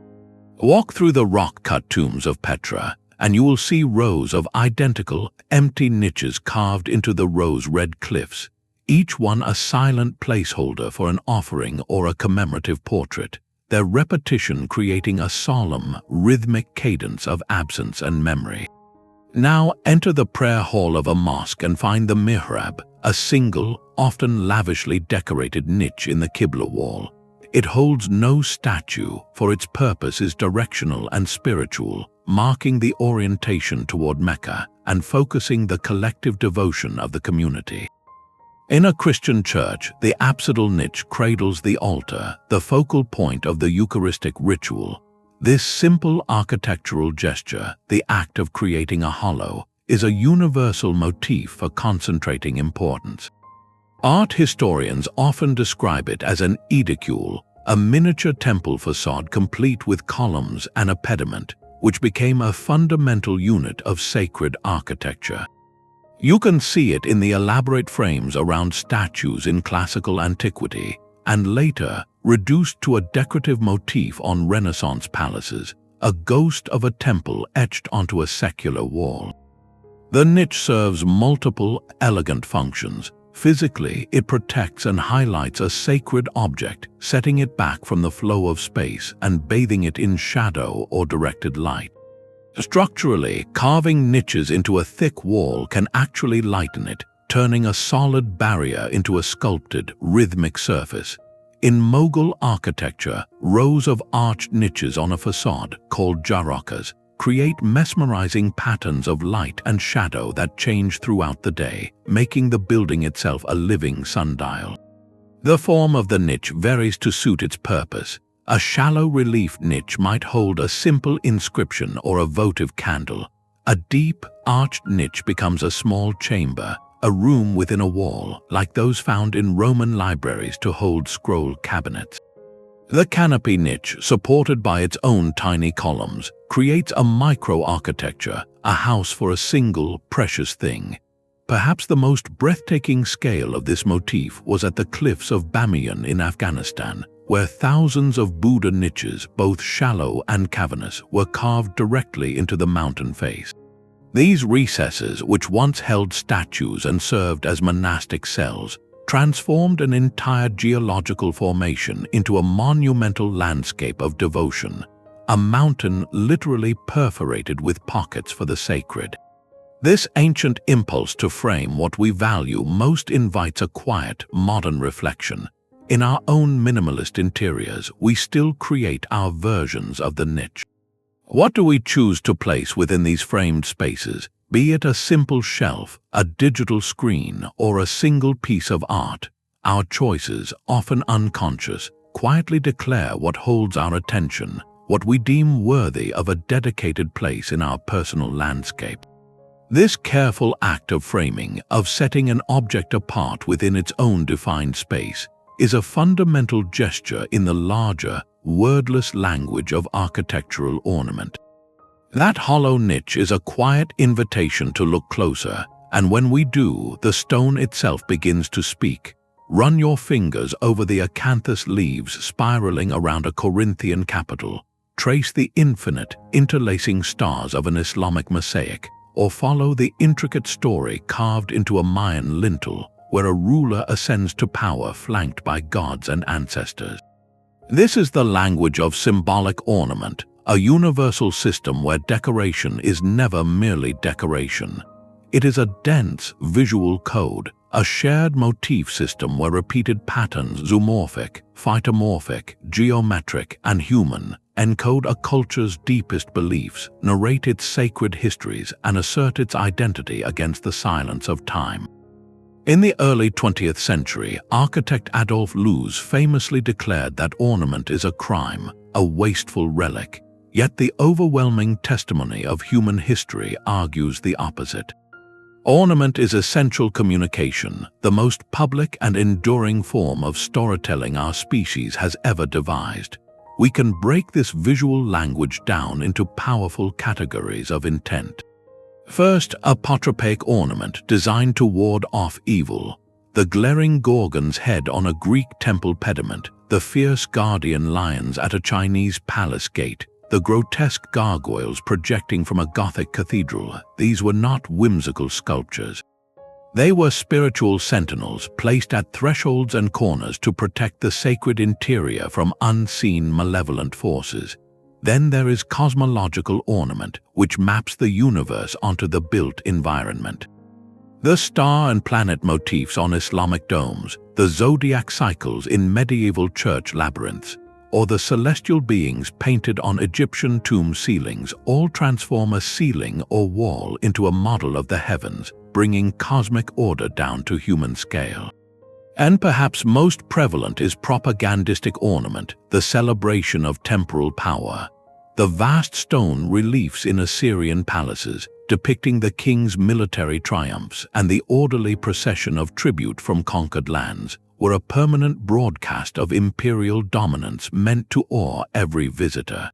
Walk through the rock-cut tombs of Petra, and you will see rows of identical, empty niches carved into the rose-red cliffs, each one a silent placeholder for an offering or a commemorative portrait, their repetition creating a solemn, rhythmic cadence of absence and memory. Now enter the prayer hall of a mosque and find the mihrab, a single, often lavishly decorated niche in the Qibla wall. It holds no statue, for its purpose is directional and spiritual, marking the orientation toward Mecca and focusing the collective devotion of the community. In a Christian church, the apsidal niche cradles the altar, the focal point of the Eucharistic ritual. This simple architectural gesture, the act of creating a hollow, is a universal motif for concentrating importance. Art historians often describe it as an edicule, a miniature temple facade complete with columns and a pediment, which became a fundamental unit of sacred architecture. You can see it in the elaborate frames around statues in classical antiquity, and later reduced to a decorative motif on Renaissance palaces, a ghost of a temple etched onto a secular wall. The niche serves multiple, elegant functions. Physically, it protects and highlights a sacred object, setting it back from the flow of space and bathing it in shadow or directed light. Structurally, carving niches into a thick wall can actually lighten it, turning a solid barrier into a sculpted, rhythmic surface. In Mughal architecture, rows of arched niches on a facade, called jarakas, create mesmerizing patterns of light and shadow that change throughout the day, making the building itself a living sundial. The form of the niche varies to suit its purpose. A shallow relief niche might hold a simple inscription or a votive candle. A deep, arched niche becomes a small chamber, a room within a wall, like those found in Roman libraries to hold scroll cabinets. The canopy niche, supported by its own tiny columns, creates a micro-architecture, a house for a single, precious thing. Perhaps the most breathtaking scale of this motif was at the cliffs of Bamiyan in Afghanistan, where thousands of Buddha niches, both shallow and cavernous, were carved directly into the mountain face. These recesses, which once held statues and served as monastic cells, transformed an entire geological formation into a monumental landscape of devotion, a mountain literally perforated with pockets for the sacred. This ancient impulse to frame what we value most invites a quiet, modern reflection. In our own minimalist interiors, we still create our versions of the niche. What do we choose to place within these framed spaces, be it a simple shelf, a digital screen, or a single piece of art? Our choices, often unconscious, quietly declare what holds our attention, what we deem worthy of a dedicated place in our personal landscape. This careful act of framing, of setting an object apart within its own defined space, is a fundamental gesture in the larger, wordless language of architectural ornament. That hollow niche is a quiet invitation to look closer, and when we do, the stone itself begins to speak. Run your fingers over the acanthus leaves spiraling around a Corinthian capital. Trace the infinite, interlacing stars of an Islamic mosaic, or follow the intricate story carved into a Mayan lintel, where a ruler ascends to power flanked by gods and ancestors. This is the language of symbolic ornament, a universal system where decoration is never merely decoration. It is a dense visual code, a shared motif system where repeated patterns, zoomorphic, phytomorphic, geometric, and human, encode a culture's deepest beliefs, narrate its sacred histories, and assert its identity against the silence of time. In the early 20th century, architect Adolf Loos famously declared that ornament is a crime, a wasteful relic. Yet the overwhelming testimony of human history argues the opposite. Ornament is essential communication, the most public and enduring form of storytelling our species has ever devised. We can break this visual language down into powerful categories of intent. First, apotropaic ornament designed to ward off evil. The glaring Gorgon's head on a Greek temple pediment, the fierce guardian lions at a Chinese palace gate, the grotesque gargoyles projecting from a Gothic cathedral. These were not whimsical sculptures. They were spiritual sentinels placed at thresholds and corners to protect the sacred interior from unseen malevolent forces. Then there is cosmological ornament, which maps the universe onto the built environment. The star and planet motifs on Islamic domes, the zodiac cycles in medieval church labyrinths, or the celestial beings painted on Egyptian tomb ceilings all transform a ceiling or wall into a model of the heavens, bringing cosmic order down to human scale. And perhaps most prevalent is propagandistic ornament, the celebration of temporal power. The vast stone reliefs in Assyrian palaces, depicting the king's military triumphs and the orderly procession of tribute from conquered lands, were a permanent broadcast of imperial dominance meant to awe every visitor.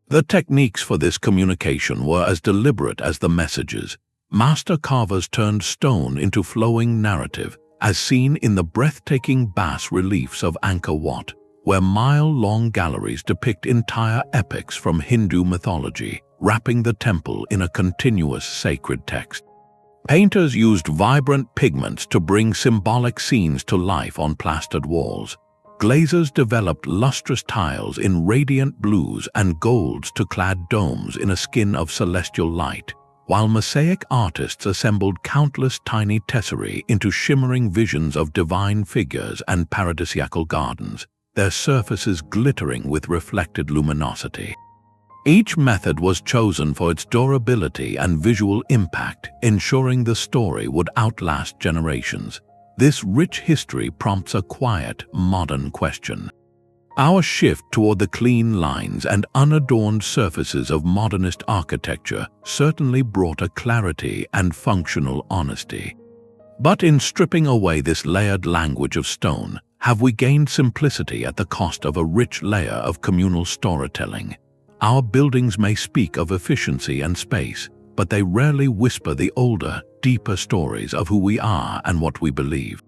The techniques for this communication were as deliberate as the messages. Master carvers turned stone into flowing narrative, as seen in the breathtaking bas-reliefs of Angkor Wat, where mile-long galleries depict entire epics from Hindu mythology, wrapping the temple in a continuous sacred text. Painters used vibrant pigments to bring symbolic scenes to life on plastered walls. Glazers developed lustrous tiles in radiant blues and golds to clad domes in a skin of celestial light, while mosaic artists assembled countless tiny tesserae into shimmering visions of divine figures and paradisiacal gardens, their surfaces glittering with reflected luminosity. Each method was chosen for its durability and visual impact, ensuring the story would outlast generations. This rich history prompts a quiet, modern question. Our shift toward the clean lines and unadorned surfaces of modernist architecture certainly brought a clarity and functional honesty. But in stripping away this layered language of stone, have we gained simplicity at the cost of a rich layer of communal storytelling? Our buildings may speak of efficiency and space, but they rarely whisper the older, deeper stories of who we are and what we believe.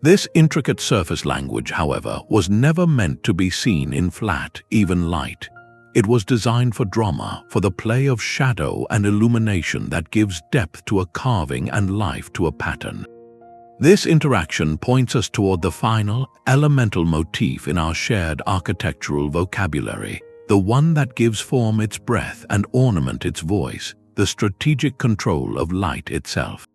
This intricate surface language, however, was never meant to be seen in flat, even light. It was designed for drama, for the play of shadow and illumination that gives depth to a carving and life to a pattern. This interaction points us toward the final, elemental motif in our shared architectural vocabulary, the one that gives form its breath and ornament its voice, the strategic control of light itself.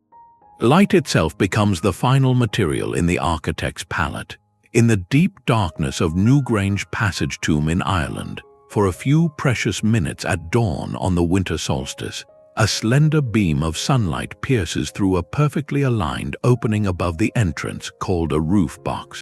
Light itself becomes the final material in the architect's palette. In the deep darkness of Newgrange Passage Tomb in Ireland, for a few precious minutes at dawn on the winter solstice, a slender beam of sunlight pierces through a perfectly aligned opening above the entrance called a roof box.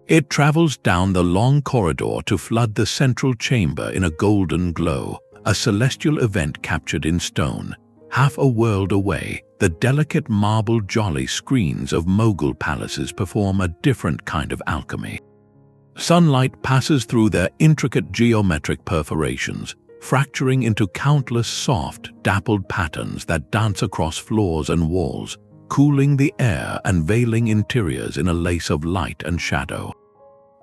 It travels down the long corridor to flood the central chamber in a golden glow, a celestial event captured in stone. Half a world away, the delicate marble jolly screens of Mughal palaces perform a different kind of alchemy. Sunlight passes through their intricate geometric perforations, fracturing into countless soft, dappled patterns that dance across floors and walls, cooling the air and veiling interiors in a lace of light and shadow.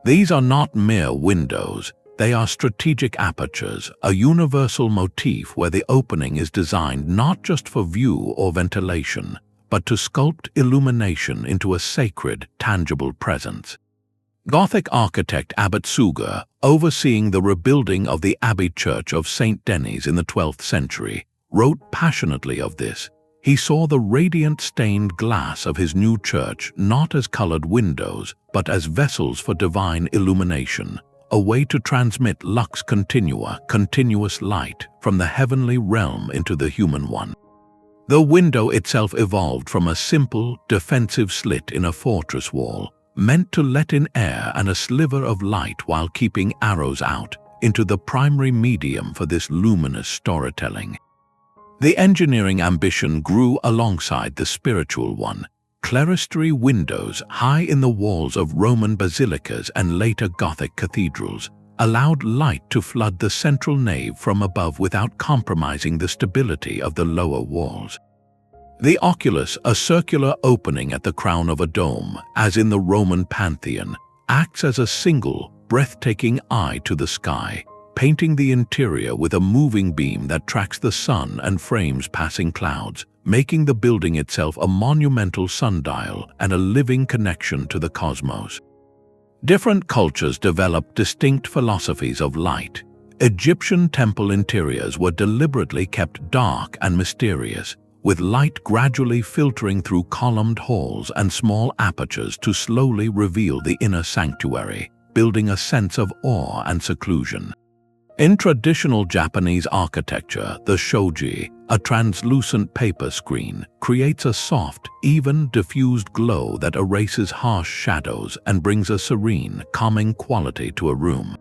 These are not mere windows. They are strategic apertures, a universal motif where the opening is designed not just for view or ventilation, but to sculpt illumination into a sacred, tangible presence. Gothic architect Abbot Suger, overseeing the rebuilding of the Abbey Church of St. Denis in the 12th century, wrote passionately of this. He saw the radiant stained glass of his new church not as colored windows, but as vessels for divine illumination, a way to transmit lux continua, continuous light, from the heavenly realm into the human one. The window itself evolved from a simple, defensive slit in a fortress wall, meant to let in air and a sliver of light while keeping arrows out, into the primary medium for this luminous storytelling. The engineering ambition grew alongside the spiritual one. Clerestory windows high in the walls of Roman basilicas and later Gothic cathedrals allowed light to flood the central nave from above without compromising the stability of the lower walls. The oculus, a circular opening at the crown of a dome, as in the Roman Pantheon, acts as a single, breathtaking eye to the sky, painting the interior with a moving beam that tracks the sun and frames passing clouds, making the building itself a monumental sundial and a living connection to the cosmos. Different cultures developed distinct philosophies of light. Egyptian temple interiors were deliberately kept dark and mysterious, with light gradually filtering through columned halls and small apertures to slowly reveal the inner sanctuary, building a sense of awe and seclusion. In traditional Japanese architecture, the shoji, a translucent paper screen, creates a soft, even, diffused glow that erases harsh shadows and brings a serene, calming quality to a room.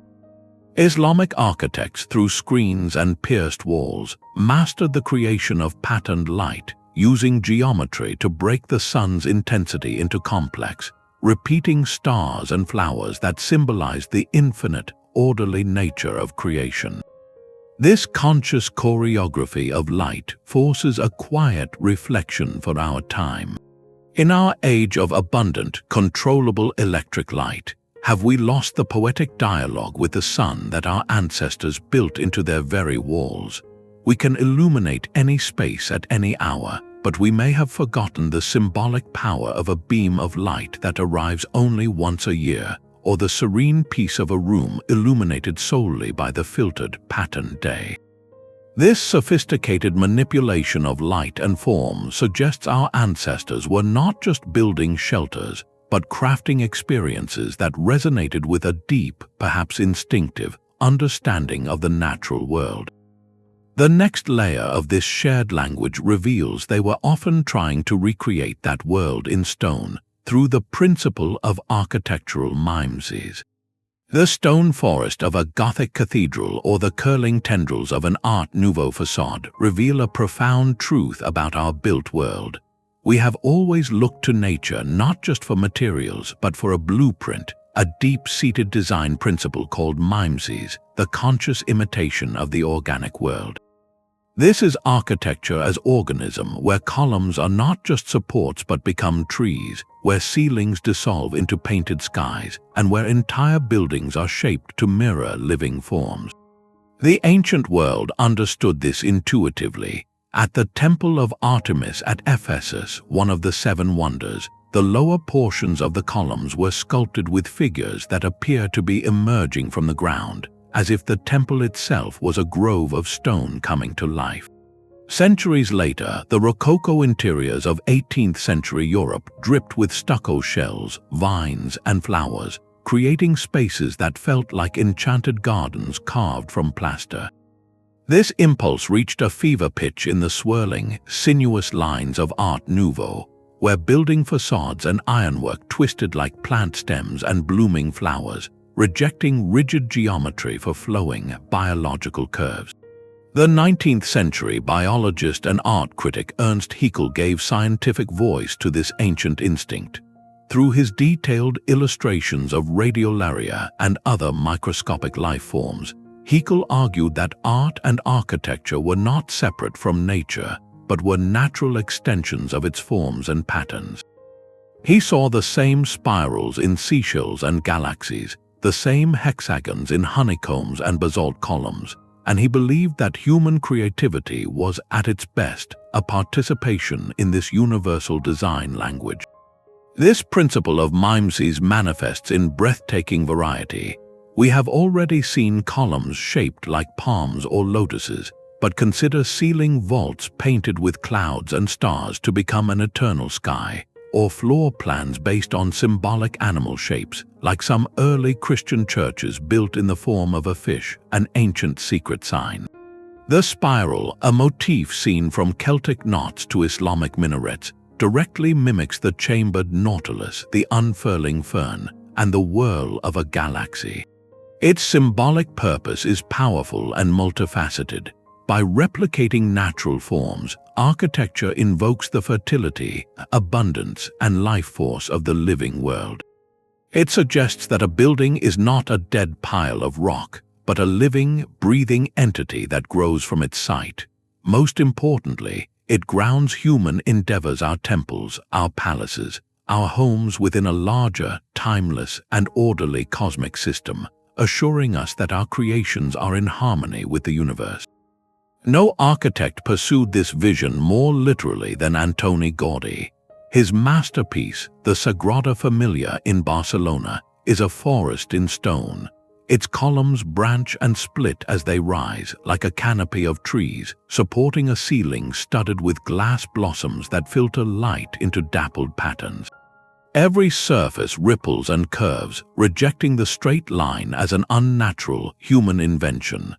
Islamic architects, through screens and pierced walls, mastered the creation of patterned light, using geometry to break the sun's intensity into complex, repeating stars and flowers that symbolized the infinite, orderly nature of creation. This conscious choreography of light forces a quiet reflection for our time. In our age of abundant, controllable electric light, have we lost the poetic dialogue with the sun that our ancestors built into their very walls? We can illuminate any space at any hour, but we may have forgotten the symbolic power of a beam of light that arrives only once a year, or the serene peace of a room illuminated solely by the filtered, patterned day. This sophisticated manipulation of light and form suggests our ancestors were not just building shelters, but crafting experiences that resonated with a deep, perhaps instinctive, understanding of the natural world. The next layer of this shared language reveals they were often trying to recreate that world in stone, through the principle of architectural mimesis. The stone forest of a Gothic cathedral or the curling tendrils of an Art Nouveau facade reveal a profound truth about our built world. We have always looked to nature not just for materials, but for a blueprint, a deep-seated design principle called mimesis, the conscious imitation of the organic world. This is architecture as organism, where columns are not just supports but become trees, where ceilings dissolve into painted skies, and where entire buildings are shaped to mirror living forms. The ancient world understood this intuitively. At the Temple of Artemis at Ephesus, one of the Seven Wonders, the lower portions of the columns were sculpted with figures that appear to be emerging from the ground, as if the temple itself was a grove of stone coming to life. Centuries later, the Rococo interiors of 18th century Europe dripped with stucco shells, vines, and flowers, creating spaces that felt like enchanted gardens carved from plaster. This impulse reached a fever pitch in the swirling, sinuous lines of Art Nouveau, where building facades and ironwork twisted like plant stems and blooming flowers, rejecting rigid geometry for flowing, biological curves. The 19th century biologist and art critic Ernst Haeckel gave scientific voice to this ancient instinct. Through his detailed illustrations of radiolaria and other microscopic life forms, Haeckel argued that art and architecture were not separate from nature, but were natural extensions of its forms and patterns. He saw the same spirals in seashells and galaxies, the same hexagons in honeycombs and basalt columns, and he believed that human creativity was at its best a participation in this universal design language. This principle of mimesis manifests in breathtaking variety. We have already seen columns shaped like palms or lotuses, but consider ceiling vaults painted with clouds and stars to become an eternal sky, or floor plans based on symbolic animal shapes, like some early Christian churches built in the form of a fish, an ancient secret sign. The spiral, a motif seen from Celtic knots to Islamic minarets, directly mimics the chambered nautilus, the unfurling fern, and the whirl of a galaxy. Its symbolic purpose is powerful and multifaceted. By replicating natural forms, architecture invokes the fertility, abundance, and life force of the living world. It suggests that a building is not a dead pile of rock, but a living, breathing entity that grows from its site. Most importantly, it grounds human endeavors, our temples, our palaces, our homes within a larger, timeless, and orderly cosmic system, assuring us that our creations are in harmony with the universe. No architect pursued this vision more literally than Antoni Gaudí. His masterpiece, the Sagrada Familia in Barcelona, is a forest in stone. Its columns branch and split as they rise, like a canopy of trees, supporting a ceiling studded with glass blossoms that filter light into dappled patterns. Every surface ripples and curves, rejecting the straight line as an unnatural human invention.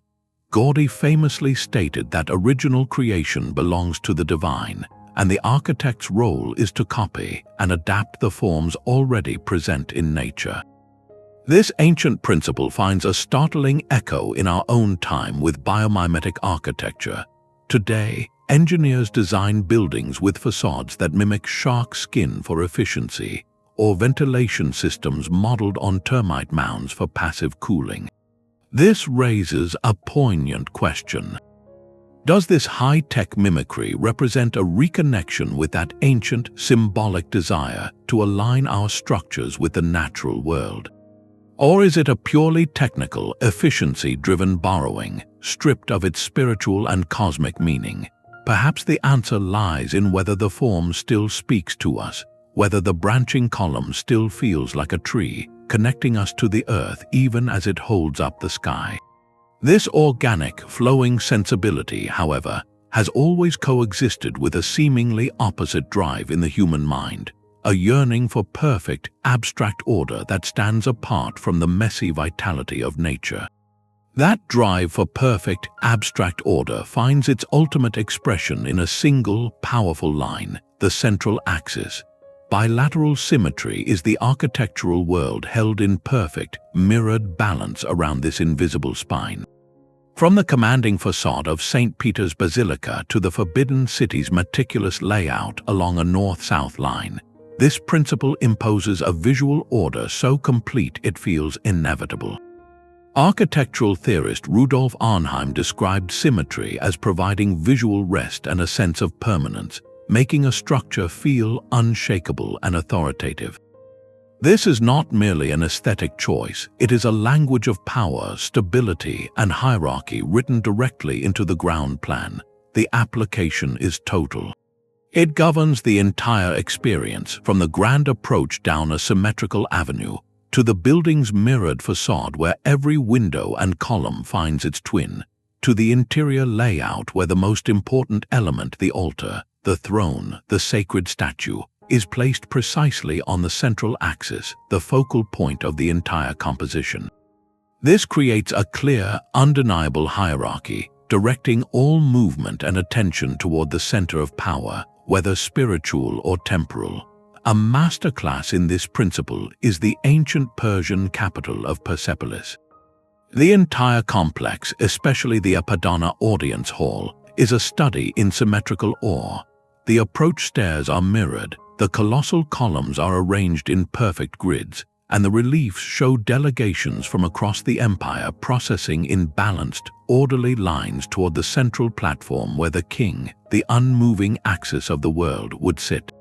Gaudí famously stated that original creation belongs to the divine, and the architect's role is to copy and adapt the forms already present in nature. This ancient principle finds a startling echo in our own time with biomimetic architecture. Today, engineers design buildings with facades that mimic shark skin for efficiency, or ventilation systems modeled on termite mounds for passive cooling. This raises a poignant question. Does this high-tech mimicry represent a reconnection with that ancient, symbolic desire to align our structures with the natural world? Or is it a purely technical, efficiency-driven borrowing, stripped of its spiritual and cosmic meaning? Perhaps the answer lies in whether the form still speaks to us, whether the branching column still feels like a tree, connecting us to the earth even as it holds up the sky. This organic, flowing sensibility, however, has always coexisted with a seemingly opposite drive in the human mind, a yearning for perfect, abstract order that stands apart from the messy vitality of nature. That drive for perfect, abstract order finds its ultimate expression in a single, powerful line, the central axis. Bilateral symmetry is the architectural world held in perfect, mirrored balance around this invisible spine. From the commanding facade of St. Peter's Basilica to the Forbidden City's meticulous layout along a north-south line, this principle imposes a visual order so complete it feels inevitable. Architectural theorist Rudolf Arnheim described symmetry as providing visual rest and a sense of permanence, making a structure feel unshakable and authoritative. This is not merely an aesthetic choice, it is a language of power, stability, and hierarchy written directly into the ground plan. The application is total. It governs the entire experience, from the grand approach down a symmetrical avenue to the building's mirrored facade where every window and column finds its twin, to the interior layout where the most important element, the altar, the throne, the sacred statue, is placed precisely on the central axis, the focal point of the entire composition. This creates a clear, undeniable hierarchy, directing all movement and attention toward the center of power, whether spiritual or temporal. A masterclass in this principle is the ancient Persian capital of Persepolis. The entire complex, especially the Apadana Audience Hall, is a study in symmetrical awe. The approach stairs are mirrored, the colossal columns are arranged in perfect grids, and the reliefs show delegations from across the empire processing in balanced, orderly lines toward the central platform where the king, the unmoving axis of the world, would sit.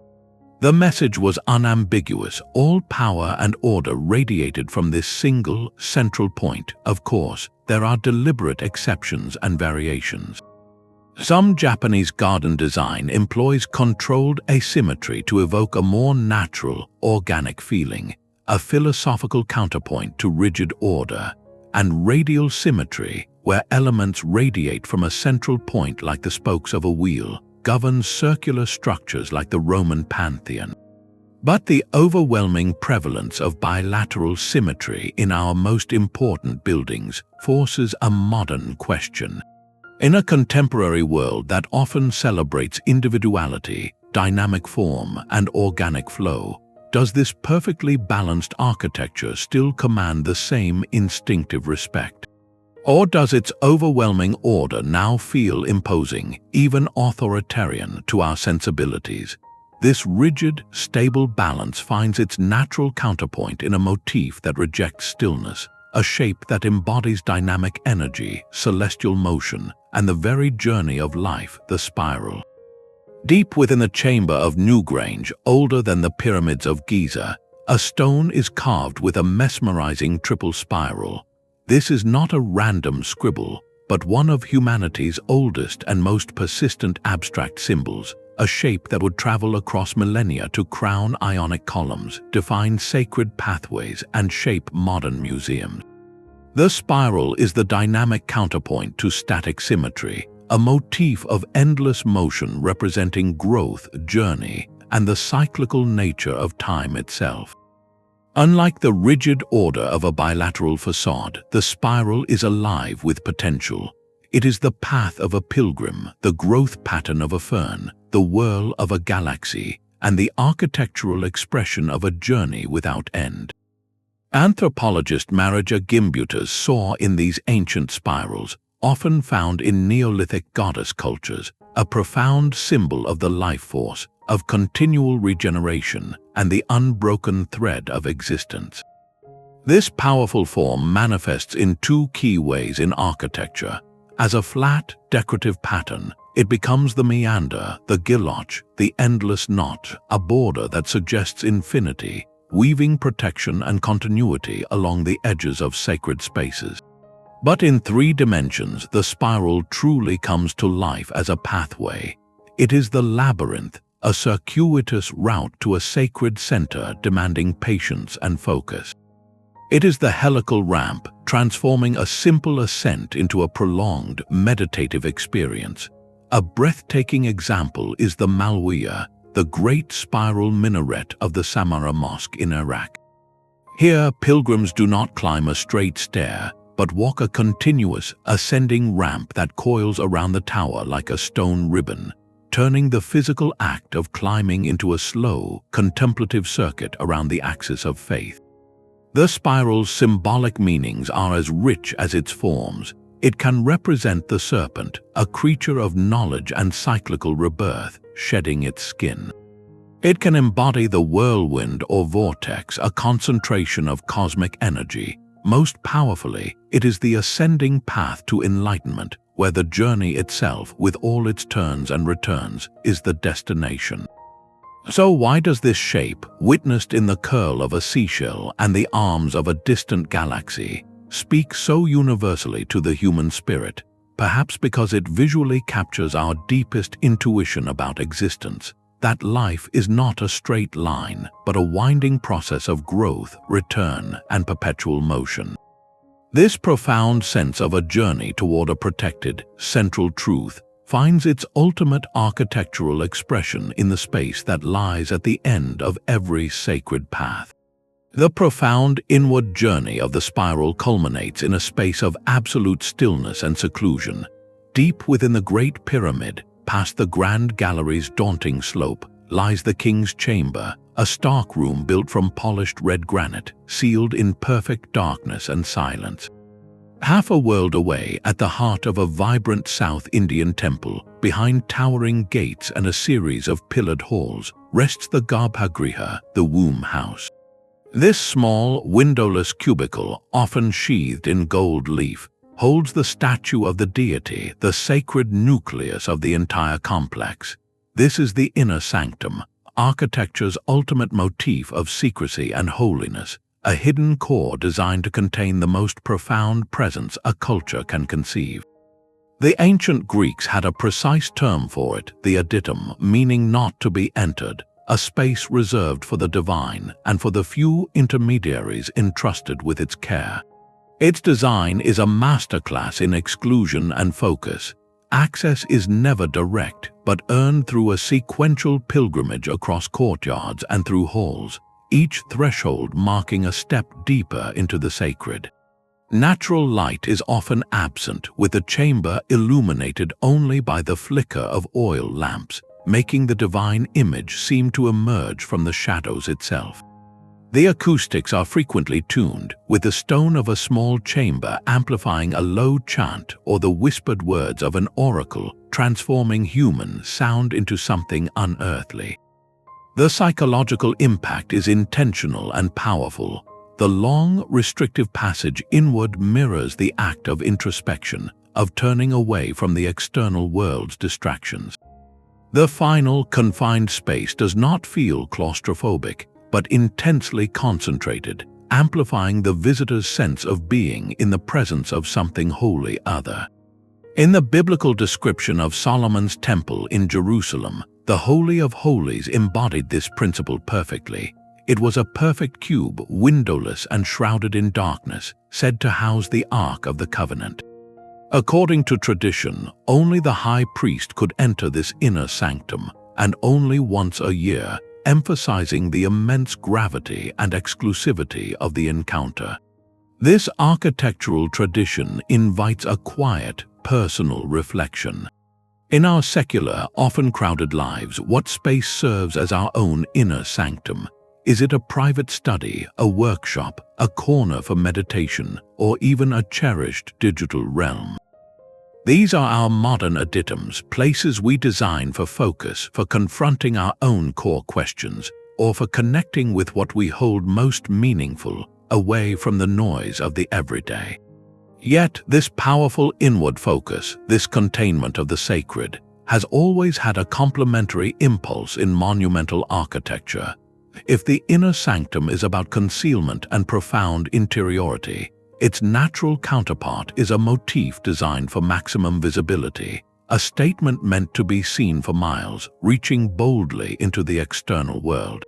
The message was unambiguous. All power and order radiated from this single, central point. Of course, there are deliberate exceptions and variations. Some Japanese garden design employs controlled asymmetry to evoke a more natural, organic feeling, a philosophical counterpoint to rigid order, and radial symmetry, where elements radiate from a central point like the spokes of a wheel, governs circular structures like the Roman Pantheon. But the overwhelming prevalence of bilateral symmetry in our most important buildings forces a modern question. In a contemporary world that often celebrates individuality, dynamic form, and organic flow, does this perfectly balanced architecture still command the same instinctive respect? Or does its overwhelming order now feel imposing, even authoritarian, to our sensibilities? This rigid, stable balance finds its natural counterpoint in a motif that rejects stillness, a shape that embodies dynamic energy, celestial motion, and the very journey of life, the spiral. Deep within the chamber of Newgrange, older than the pyramids of Giza, a stone is carved with a mesmerizing triple spiral. This is not a random scribble, but one of humanity's oldest and most persistent abstract symbols, a shape that would travel across millennia to crown Ionic columns, define sacred pathways, and shape modern museums. The spiral is the dynamic counterpoint to static symmetry, a motif of endless motion representing growth, journey, and the cyclical nature of time itself. Unlike the rigid order of a bilateral facade, the spiral is alive with potential. It is the path of a pilgrim, the growth pattern of a fern, the whirl of a galaxy, and the architectural expression of a journey without end. Anthropologist Marija Gimbutas saw in these ancient spirals, often found in Neolithic goddess cultures, a profound symbol of the life force, of continual regeneration, and the unbroken thread of existence. This powerful form manifests in two key ways in architecture. As a flat, decorative pattern, it becomes the meander, the guilloche, the endless knot, a border that suggests infinity, weaving protection and continuity along the edges of sacred spaces. But in 3 dimensions, the spiral truly comes to life as a pathway. It is the labyrinth, a circuitous route to a sacred center demanding patience and focus. It is the helical ramp, transforming a simple ascent into a prolonged, meditative experience. A breathtaking example is the Malwiya, the great spiral minaret of the Samarra Mosque in Iraq. Here, pilgrims do not climb a straight stair, but walk a continuous, ascending ramp that coils around the tower like a stone ribbon, turning the physical act of climbing into a slow, contemplative circuit around the axis of faith. The spiral's symbolic meanings are as rich as its forms. It can represent the serpent, a creature of knowledge and cyclical rebirth, shedding its skin. It can embody the whirlwind or vortex, a concentration of cosmic energy. Most powerfully, it is the ascending path to enlightenment, where the journey itself, with all its turns and returns, is the destination. So why does this shape, witnessed in the curl of a seashell and the arms of a distant galaxy, speak so universally to the human spirit? perhaps because it visually captures our deepest intuition about existence, that life is not a straight line, but a winding process of growth, return, and perpetual motion. This profound sense of a journey toward a protected, central truth finds its ultimate architectural expression in the space that lies at the end of every sacred path. The profound inward journey of the spiral culminates in a space of absolute stillness and seclusion. Deep within the Great Pyramid, past the Grand Gallery's daunting slope, lies the King's Chamber, a stark room built from polished red granite, sealed in perfect darkness and silence. Half a world away, at the heart of a vibrant South Indian temple, behind towering gates and a series of pillared halls, rests the Garbhagriha, the womb house. This small, windowless cubicle, often sheathed in gold leaf, holds the statue of the deity, the sacred nucleus of the entire complex. This is the Inner Sanctum, architecture's ultimate motif of secrecy and holiness, a hidden core designed to contain the most profound presence a culture can conceive. The ancient Greeks had a precise term for it, the adytum, meaning not to be entered, a space reserved for the divine and for the few intermediaries entrusted with its care. Its design is a masterclass in exclusion and focus. Access is never direct, but earned through a sequential pilgrimage across courtyards and through halls, each threshold marking a step deeper into the sacred. Natural light is often absent, with the chamber illuminated only by the flicker of oil lamps, making the divine image seem to emerge from the shadows itself. The acoustics are frequently tuned, with the stone of a small chamber amplifying a low chant or the whispered words of an oracle, transforming human sound into something unearthly. The psychological impact is intentional and powerful. The long, restrictive passage inward mirrors the act of introspection, of turning away from the external world's distractions. The final, confined space does not feel claustrophobic, but intensely concentrated, amplifying the visitor's sense of being in the presence of something wholly other. In the biblical description of Solomon's temple in Jerusalem, the Holy of Holies embodied this principle perfectly. It was a perfect cube, windowless and shrouded in darkness, said to house the Ark of the Covenant. According to tradition, only the high priest could enter this inner sanctum, and only once a year, emphasizing the immense gravity and exclusivity of the encounter. This architectural tradition invites a quiet, personal reflection. In our secular, often crowded lives, what space serves as our own inner sanctum? Is it a private study, a workshop, a corner for meditation, or even a cherished digital realm? These are our modern adytums, places we design for focus, for confronting our own core questions, or for connecting with what we hold most meaningful, away from the noise of the everyday. Yet, this powerful inward focus, this containment of the sacred, has always had a complementary impulse in monumental architecture. If the inner sanctum is about concealment and profound interiority, its natural counterpart is a motif designed for maximum visibility, a statement meant to be seen for miles, reaching boldly into the external world.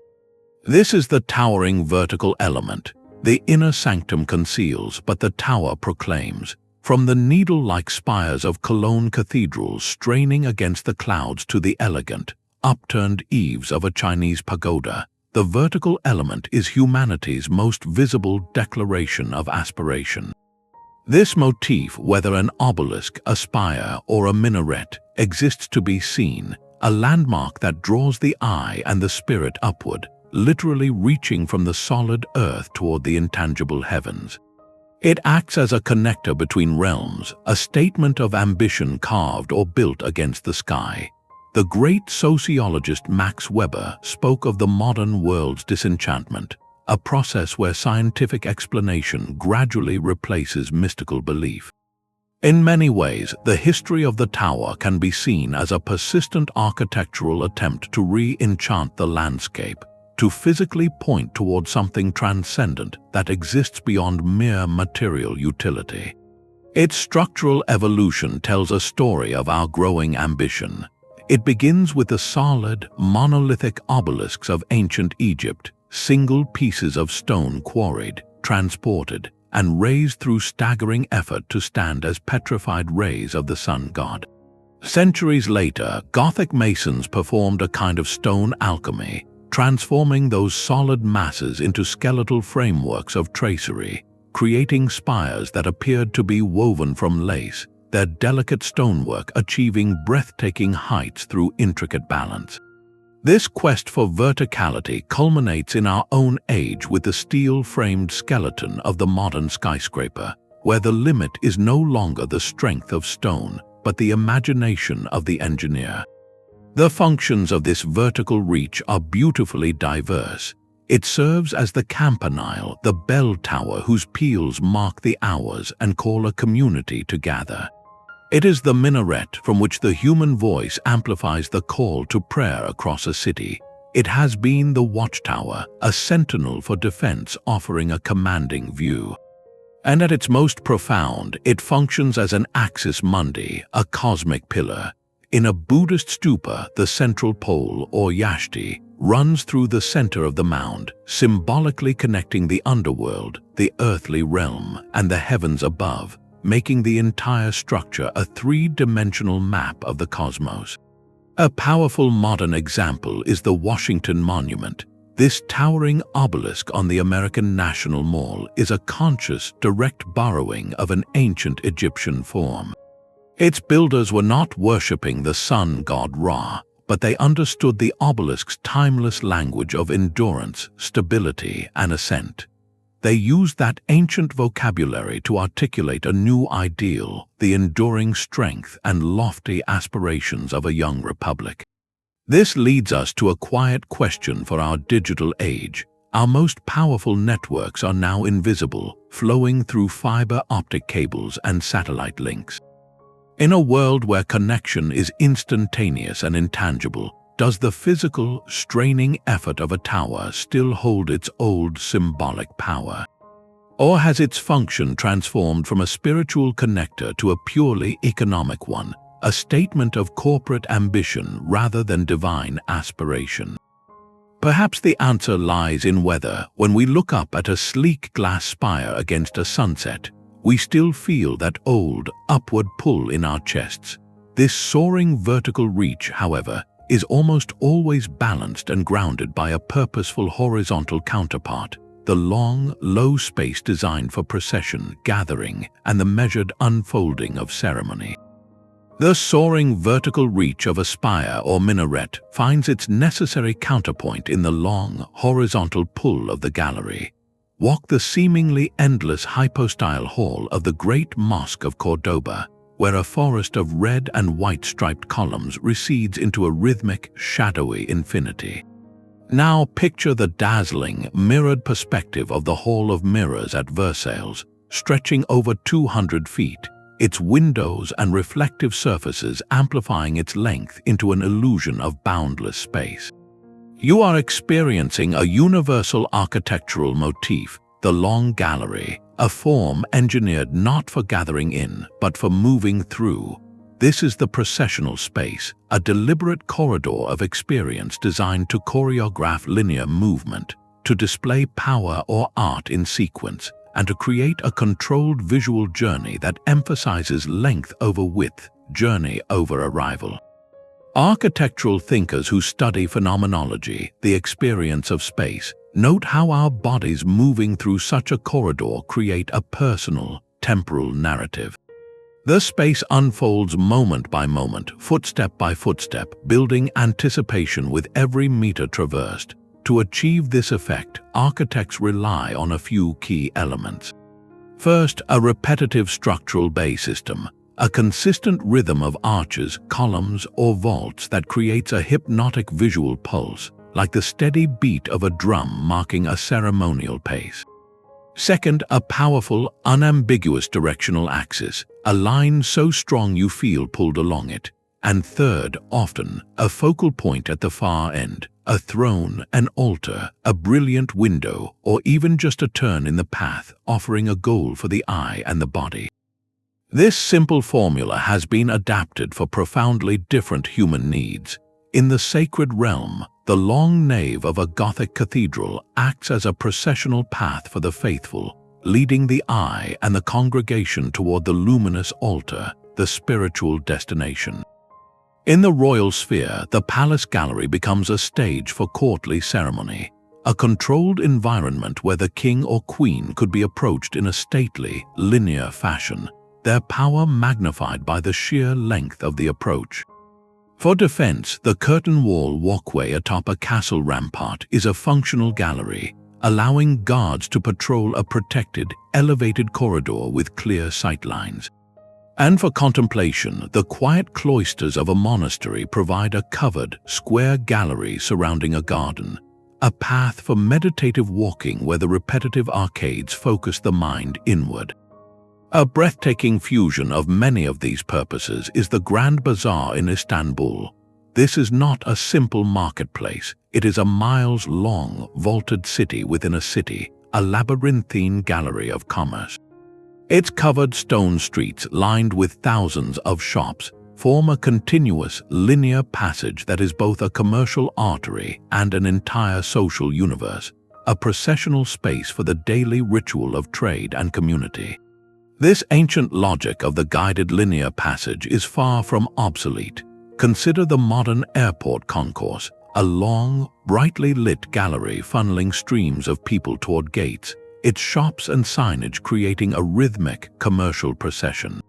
This is the towering vertical element. The inner sanctum conceals, but the tower proclaims. From the needle-like spires of Cologne cathedrals straining against the clouds to the elegant, upturned eaves of a Chinese pagoda, the vertical element is humanity's most visible declaration of aspiration. This motif, whether an obelisk, a spire, or a minaret, exists to be seen, a landmark that draws the eye and the spirit upward, literally reaching from the solid earth toward the intangible heavens. It acts as a connector between realms, a statement of ambition carved or built against the sky. The great sociologist Max Weber spoke of the modern world's disenchantment, a process where scientific explanation gradually replaces mystical belief. In many ways, the history of the tower can be seen as a persistent architectural attempt to re-enchant the landscape, to physically point toward something transcendent that exists beyond mere material utility. Its structural evolution tells a story of our growing ambition. It begins with the solid, monolithic obelisks of ancient Egypt, single pieces of stone quarried, transported, and raised through staggering effort to stand as petrified rays of the sun god. Centuries later, Gothic masons performed a kind of stone alchemy, transforming those solid masses into skeletal frameworks of tracery, creating spires that appeared to be woven from lace, their delicate stonework achieving breathtaking heights through intricate balance. This quest for verticality culminates in our own age with the steel-framed skeleton of the modern skyscraper, where the limit is no longer the strength of stone, but the imagination of the engineer. The functions of this vertical reach are beautifully diverse. It serves as the campanile, the bell tower whose peals mark the hours and call a community to gather. It is the minaret from which the human voice amplifies the call to prayer across a city. It has been the watchtower, a sentinel for defense offering a commanding view. And at its most profound, it functions as an axis mundi, a cosmic pillar. In a Buddhist stupa, the central pole, or yashti, runs through the center of the mound, symbolically connecting the underworld, the earthly realm, and the heavens above, making the entire structure a three-dimensional map of the cosmos. A powerful modern example is the Washington Monument. This towering obelisk on the American National Mall is a conscious, direct borrowing of an ancient Egyptian form. Its builders were not worshipping the sun god Ra, but they understood the obelisk's timeless language of endurance, stability, and ascent. They used that ancient vocabulary to articulate a new ideal, the enduring strength and lofty aspirations of a young republic. This leads us to a quiet question for our digital age. Our most powerful networks are now invisible, flowing through fiber optic cables and satellite links. In a world where connection is instantaneous and intangible, does the physical, straining effort of a tower still hold its old symbolic power? Or has its function transformed from a spiritual connector to a purely economic one, a statement of corporate ambition rather than divine aspiration? Perhaps the answer lies in whether, when we look up at a sleek glass spire against a sunset, we still feel that old, upward pull in our chests. This soaring vertical reach, however, is almost always balanced and grounded by a purposeful horizontal counterpart, the long, low space designed for procession, gathering, and the measured unfolding of ceremony. The soaring vertical reach of a spire or minaret finds its necessary counterpoint in the long, horizontal pull of the gallery. Walk the seemingly endless hypostyle hall of the Great Mosque of Cordoba, where a forest of red and white striped columns recedes into a rhythmic, shadowy infinity. Now picture the dazzling, mirrored perspective of the Hall of Mirrors at Versailles, stretching over 200 feet, its windows and reflective surfaces amplifying its length into an illusion of boundless space. You are experiencing a universal architectural motif, the long gallery, a form engineered not for gathering in, but for moving through. This is the processional space, a deliberate corridor of experience designed to choreograph linear movement, to display power or art in sequence, and to create a controlled visual journey that emphasizes length over width, journey over arrival. Architectural thinkers who study phenomenology, the experience of space, note how our bodies moving through such a corridor create a personal, temporal narrative. The space unfolds moment by moment, footstep by footstep, building anticipation with every meter traversed. To achieve this effect, architects rely on a few key elements. First, a repetitive structural bay system, a consistent rhythm of arches, columns, or vaults that creates a hypnotic visual pulse, like the steady beat of a drum marking a ceremonial pace. Second, a powerful, unambiguous directional axis, a line so strong you feel pulled along it. And third, often, a focal point at the far end, a throne, an altar, a brilliant window, or even just a turn in the path, offering a goal for the eye and the body. This simple formula has been adapted for profoundly different human needs. In the sacred realm, the long nave of a Gothic cathedral acts as a processional path for the faithful, leading the eye and the congregation toward the luminous altar, the spiritual destination. In the royal sphere, the palace gallery becomes a stage for courtly ceremony, a controlled environment where the king or queen could be approached in a stately, linear fashion, their power magnified by the sheer length of the approach. For defense, the curtain wall walkway atop a castle rampart is a functional gallery, allowing guards to patrol a protected, elevated corridor with clear sightlines. And for contemplation, the quiet cloisters of a monastery provide a covered, square gallery surrounding a garden, a path for meditative walking where the repetitive arcades focus the mind inward. A breathtaking fusion of many of these purposes is the Grand Bazaar in Istanbul. This is not a simple marketplace. It is a miles-long, vaulted city within a city, a labyrinthine gallery of commerce. Its covered stone streets, lined with thousands of shops, form a continuous, linear passage that is both a commercial artery and an entire social universe, a processional space for the daily ritual of trade and community. This ancient logic of the guided linear passage is far from obsolete. Consider the modern airport concourse, a long, brightly lit gallery funneling streams of people toward gates, its shops and signage creating a rhythmic commercial procession.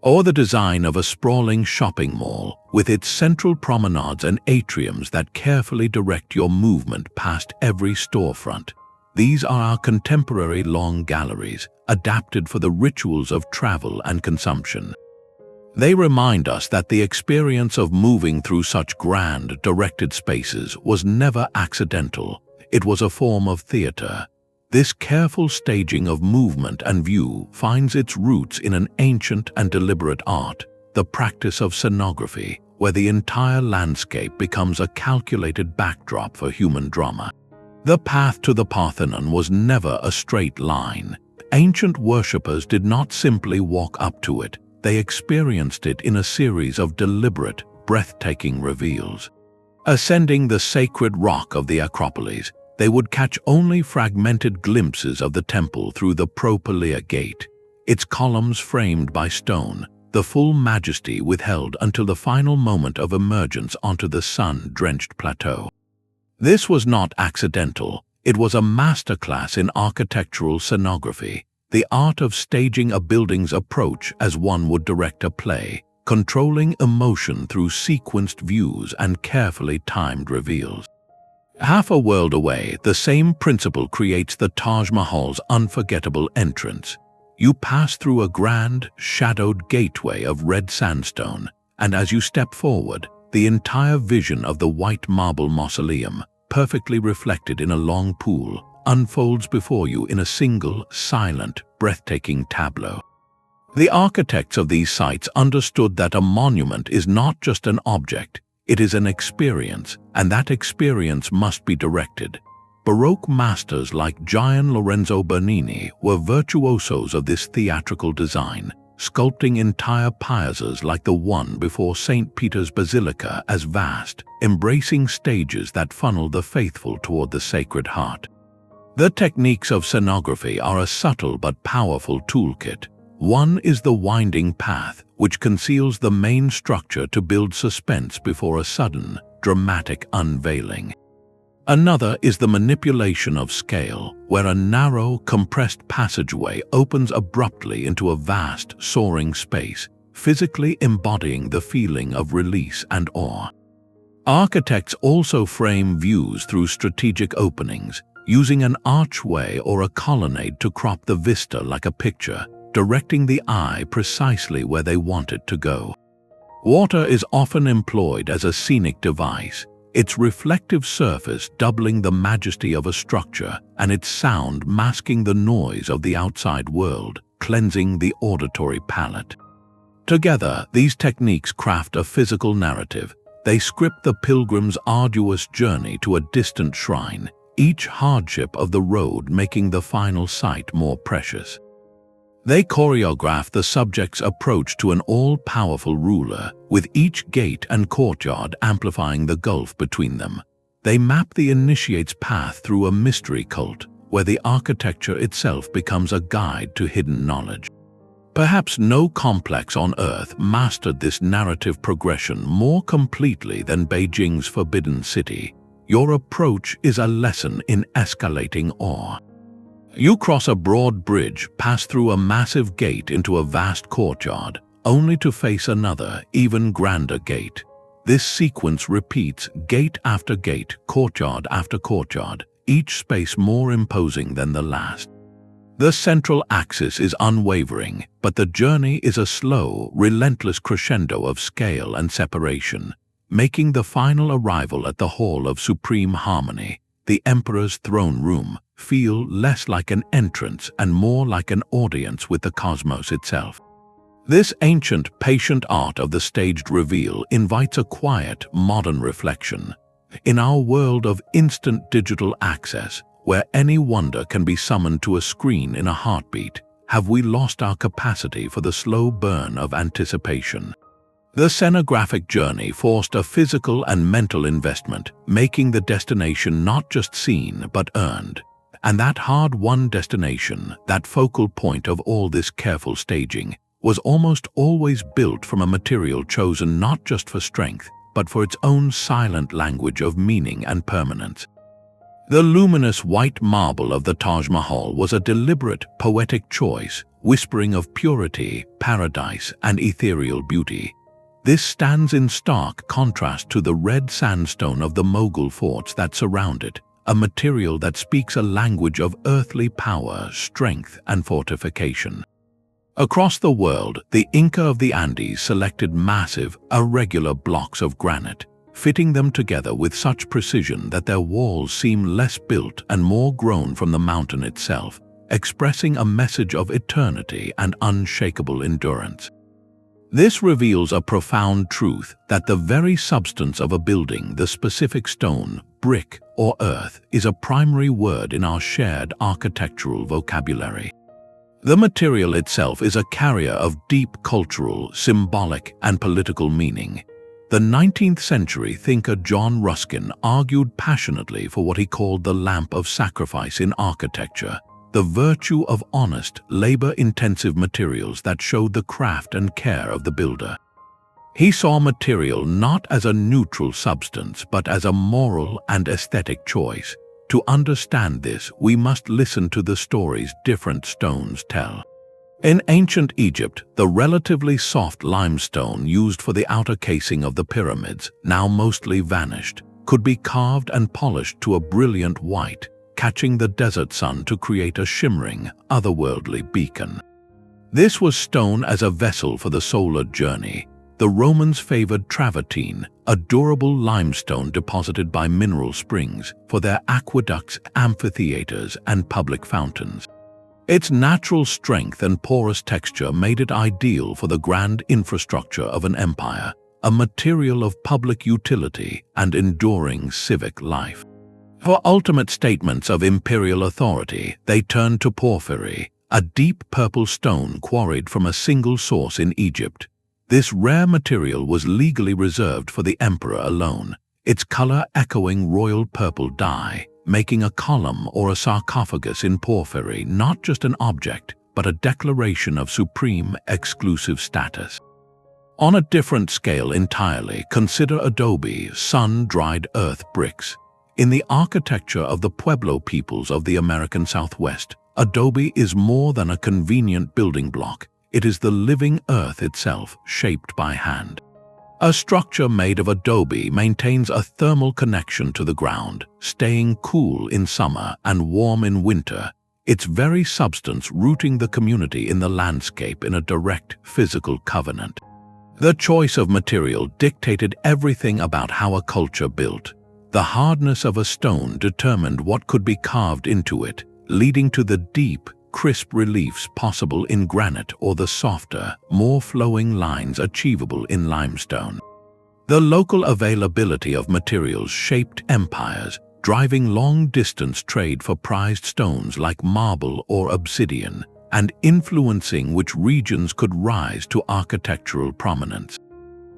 Or the design of a sprawling shopping mall, with its central promenades and atriums that carefully direct your movement past every storefront. These are our contemporary long galleries, adapted for the rituals of travel and consumption. They remind us that the experience of moving through such grand, directed spaces was never accidental. It was a form of theater. This careful staging of movement and view finds its roots in an ancient and deliberate art, the practice of scenography, where the entire landscape becomes a calculated backdrop for human drama. The path to the Parthenon was never a straight line. Ancient worshippers did not simply walk up to it, they experienced it in a series of deliberate, breathtaking reveals. Ascending the sacred rock of the Acropolis, they would catch only fragmented glimpses of the temple through the propylaea gate, its columns framed by stone, the full majesty withheld until the final moment of emergence onto the sun-drenched plateau. This was not accidental. It was a masterclass in architectural scenography, the art of staging a building's approach as one would direct a play, controlling emotion through sequenced views and carefully timed reveals. Half a world away, the same principle creates the Taj Mahal's unforgettable entrance. You pass through a grand, shadowed gateway of red sandstone, and as you step forward, the entire vision of the white marble mausoleum, perfectly reflected in a long pool, unfolds before you in a single, silent, breathtaking tableau. The architects of these sites understood that a monument is not just an object, it is an experience, and that experience must be directed. Baroque masters like Gian Lorenzo Bernini were virtuosos of this theatrical design, sculpting entire piazzas like the one before St. Peter's Basilica as vast, embracing stages that funnel the faithful toward the Sacred Heart. The techniques of scenography are a subtle but powerful toolkit. One is the winding path, which conceals the main structure to build suspense before a sudden, dramatic unveiling. Another is the manipulation of scale, where a narrow, compressed passageway opens abruptly into a vast, soaring space, physically embodying the feeling of release and awe. Architects also frame views through strategic openings, using an archway or a colonnade to crop the vista like a picture, directing the eye precisely where they want it to go. Water is often employed as a scenic device, its reflective surface doubling the majesty of a structure and its sound masking the noise of the outside world, cleansing the auditory palate. Together, these techniques craft a physical narrative. They script the pilgrim's arduous journey to a distant shrine, each hardship of the road making the final sight more precious. They choreograph the subject's approach to an all-powerful ruler, with each gate and courtyard amplifying the gulf between them. They map the initiate's path through a mystery cult, where the architecture itself becomes a guide to hidden knowledge. Perhaps no complex on Earth mastered this narrative progression more completely than Beijing's Forbidden City. Your approach is a lesson in escalating awe. You cross a broad bridge, pass through a massive gate into a vast courtyard, only to face another, even grander gate. This sequence repeats gate after gate, courtyard after courtyard, each space more imposing than the last. The central axis is unwavering, but the journey is a slow, relentless crescendo of scale and separation, making the final arrival at the Hall of Supreme Harmony, the Emperor's throne room, feel less like an entrance and more like an audience with the cosmos itself. This ancient, patient art of the staged reveal invites a quiet, modern reflection. In our world of instant digital access, where any wonder can be summoned to a screen in a heartbeat, have we lost our capacity for the slow burn of anticipation? The scenographic journey forced a physical and mental investment, making the destination not just seen but earned. And that hard-won destination, that focal point of all this careful staging, was almost always built from a material chosen not just for strength, but for its own silent language of meaning and permanence. The luminous white marble of the Taj Mahal was a deliberate, poetic choice, whispering of purity, paradise, and ethereal beauty. This stands in stark contrast to the red sandstone of the Mughal forts that surround it, a material that speaks a language of earthly power, strength, and fortification. Across the world, the Inca of the Andes selected massive, irregular blocks of granite, fitting them together with such precision that their walls seem less built and more grown from the mountain itself, expressing a message of eternity and unshakable endurance. This reveals a profound truth that the very substance of a building, the specific stone, brick, or earth, is a primary word in our shared architectural vocabulary. The material itself is a carrier of deep cultural, symbolic, and political meaning. The 19th century thinker John Ruskin argued passionately for what he called the lamp of sacrifice in architecture, the virtue of honest, labor-intensive materials that showed the craft and care of the builder. He saw material not as a neutral substance, but as a moral and aesthetic choice. To understand this, we must listen to the stories different stones tell. In ancient Egypt, the relatively soft limestone used for the outer casing of the pyramids, now mostly vanished, could be carved and polished to a brilliant white, catching the desert sun to create a shimmering, otherworldly beacon. This was stone as a vessel for the solar journey. The Romans favored travertine, a durable limestone deposited by mineral springs, for their aqueducts, amphitheaters, and public fountains. Its natural strength and porous texture made it ideal for the grand infrastructure of an empire, a material of public utility and enduring civic life. For ultimate statements of imperial authority, they turned to porphyry, a deep purple stone quarried from a single source in Egypt. This rare material was legally reserved for the emperor alone, its color echoing royal purple dye, making a column or a sarcophagus in porphyry not just an object, but a declaration of supreme, exclusive status. On a different scale entirely, consider adobe, sun-dried earth bricks. In the architecture of the Pueblo peoples of the American Southwest, adobe is more than a convenient building block. It is the living earth itself, shaped by hand. A structure made of adobe maintains a thermal connection to the ground, staying cool in summer and warm in winter, its very substance rooting the community in the landscape in a direct physical covenant. The choice of material dictated everything about how a culture built. The hardness of a stone determined what could be carved into it, leading to the deep, crisp reliefs possible in granite or the softer, more flowing lines achievable in limestone. The local availability of materials shaped empires, driving long-distance trade for prized stones like marble or obsidian, and influencing which regions could rise to architectural prominence.